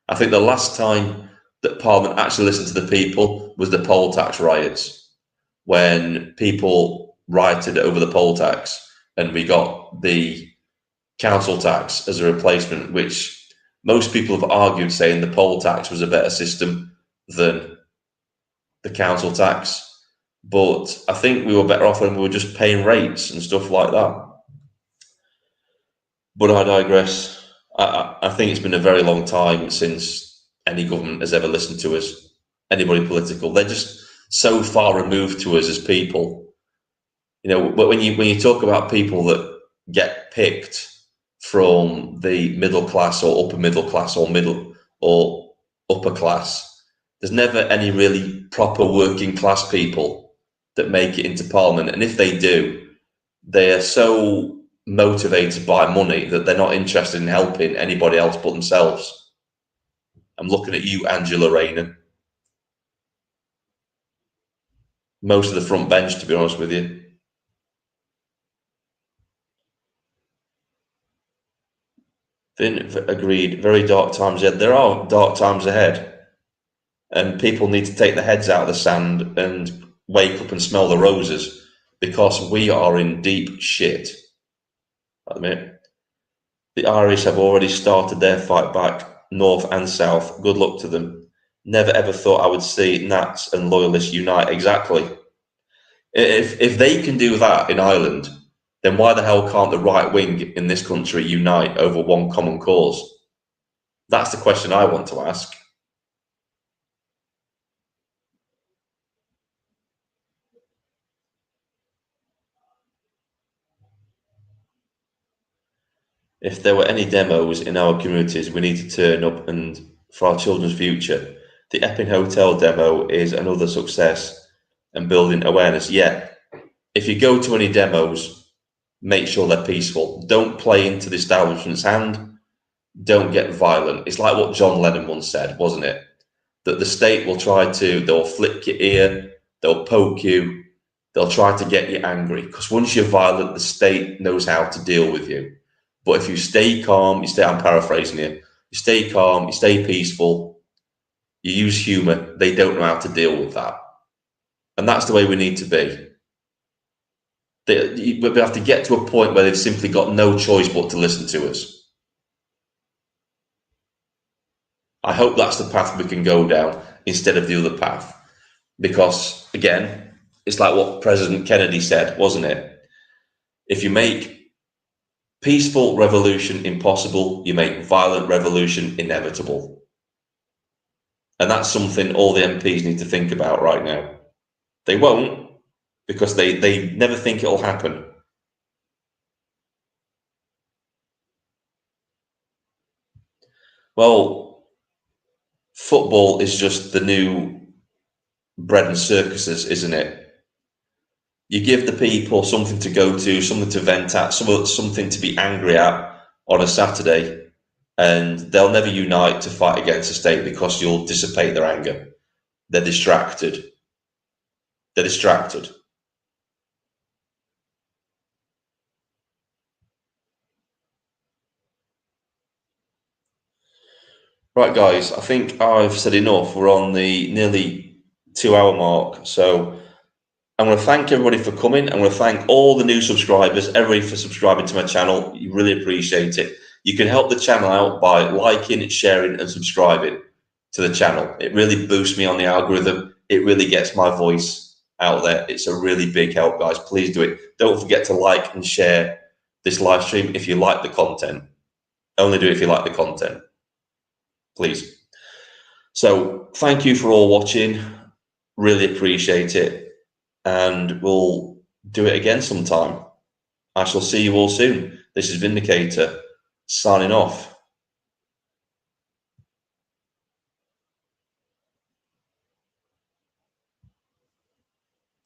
I think the last time that Parliament actually listened to the people was the poll tax riots, when people rioted over the poll tax and we got the council tax as a replacement, which most people have argued saying the poll tax was a better system than the council tax. But I think we were better off when we were just paying rates and stuff like that. But I digress. I think it's been a very long time since any government has ever listened to us, anybody political. They're just so far removed to us as people. You know, but when you talk about people that get picked from the middle class or upper middle class or middle or upper class, there's never any really proper working class people that make it into Parliament. And if they do, they are so motivated by money that they're not interested in helping anybody else but themselves. I'm looking at you, Angela Rayner. Most of the front bench, to be honest with you. Finn agreed, very dark times ahead. There are dark times ahead, and people need to take their heads out of the sand and wake up and smell the roses, because we are in deep shit at the minute. The Irish have already started their fight back, north and south. Good luck to them. Never ever thought I would see Nats and Loyalists unite. Exactly. If they can do that in Ireland, then why the hell can't the right wing in this country unite over one common cause? That's the question I want to ask. If there were any demos in our communities, we need to turn up, and for our children's future. The Epping Hotel demo is another success and building awareness. Yeah, if you go to any demos, make sure they're peaceful. Don't play into the establishment's hand. Don't get violent. It's like what John Lennon once said, wasn't it? That the state will they'll flick your ear, they'll poke you, they'll try to get you angry. Because once you're violent, the state knows how to deal with you. But if you stay calm, I'm paraphrasing here, you stay calm, you stay peaceful, you use humour, they don't know how to deal with that. And that's the way we need to be. We have to get to a point where they've simply got no choice but to listen to us. I hope that's the path we can go down instead of the other path. Because, again, it's like what President Kennedy said, wasn't it? If you make peaceful revolution impossible, you make violent revolution inevitable. And that's something all the MPs need to think about right now. They won't, because they never think it'll happen. Well, football is just the new bread and circuses, isn't it? You give the people something to go to, something to vent at, something to be angry at on a Saturday, and they'll never unite to fight against the state because you'll dissipate their anger. They're distracted. They're distracted. Right, guys, I think I've said enough. We're on the nearly 2-hour mark. So I'm going to thank everybody for coming. I'm going to thank all the new subscribers, everybody for subscribing to my channel. You really appreciate it. You can help the channel out by liking, sharing, and subscribing to the channel. It really boosts me on the algorithm. It really gets my voice out there. It's a really big help, guys. Please do it. Don't forget to like and share this live stream if you like the content. Only do it if you like the content, please. So thank you for all watching. Really appreciate it. And we'll do it again sometime. I shall see you all soon. This is Vindicator signing off.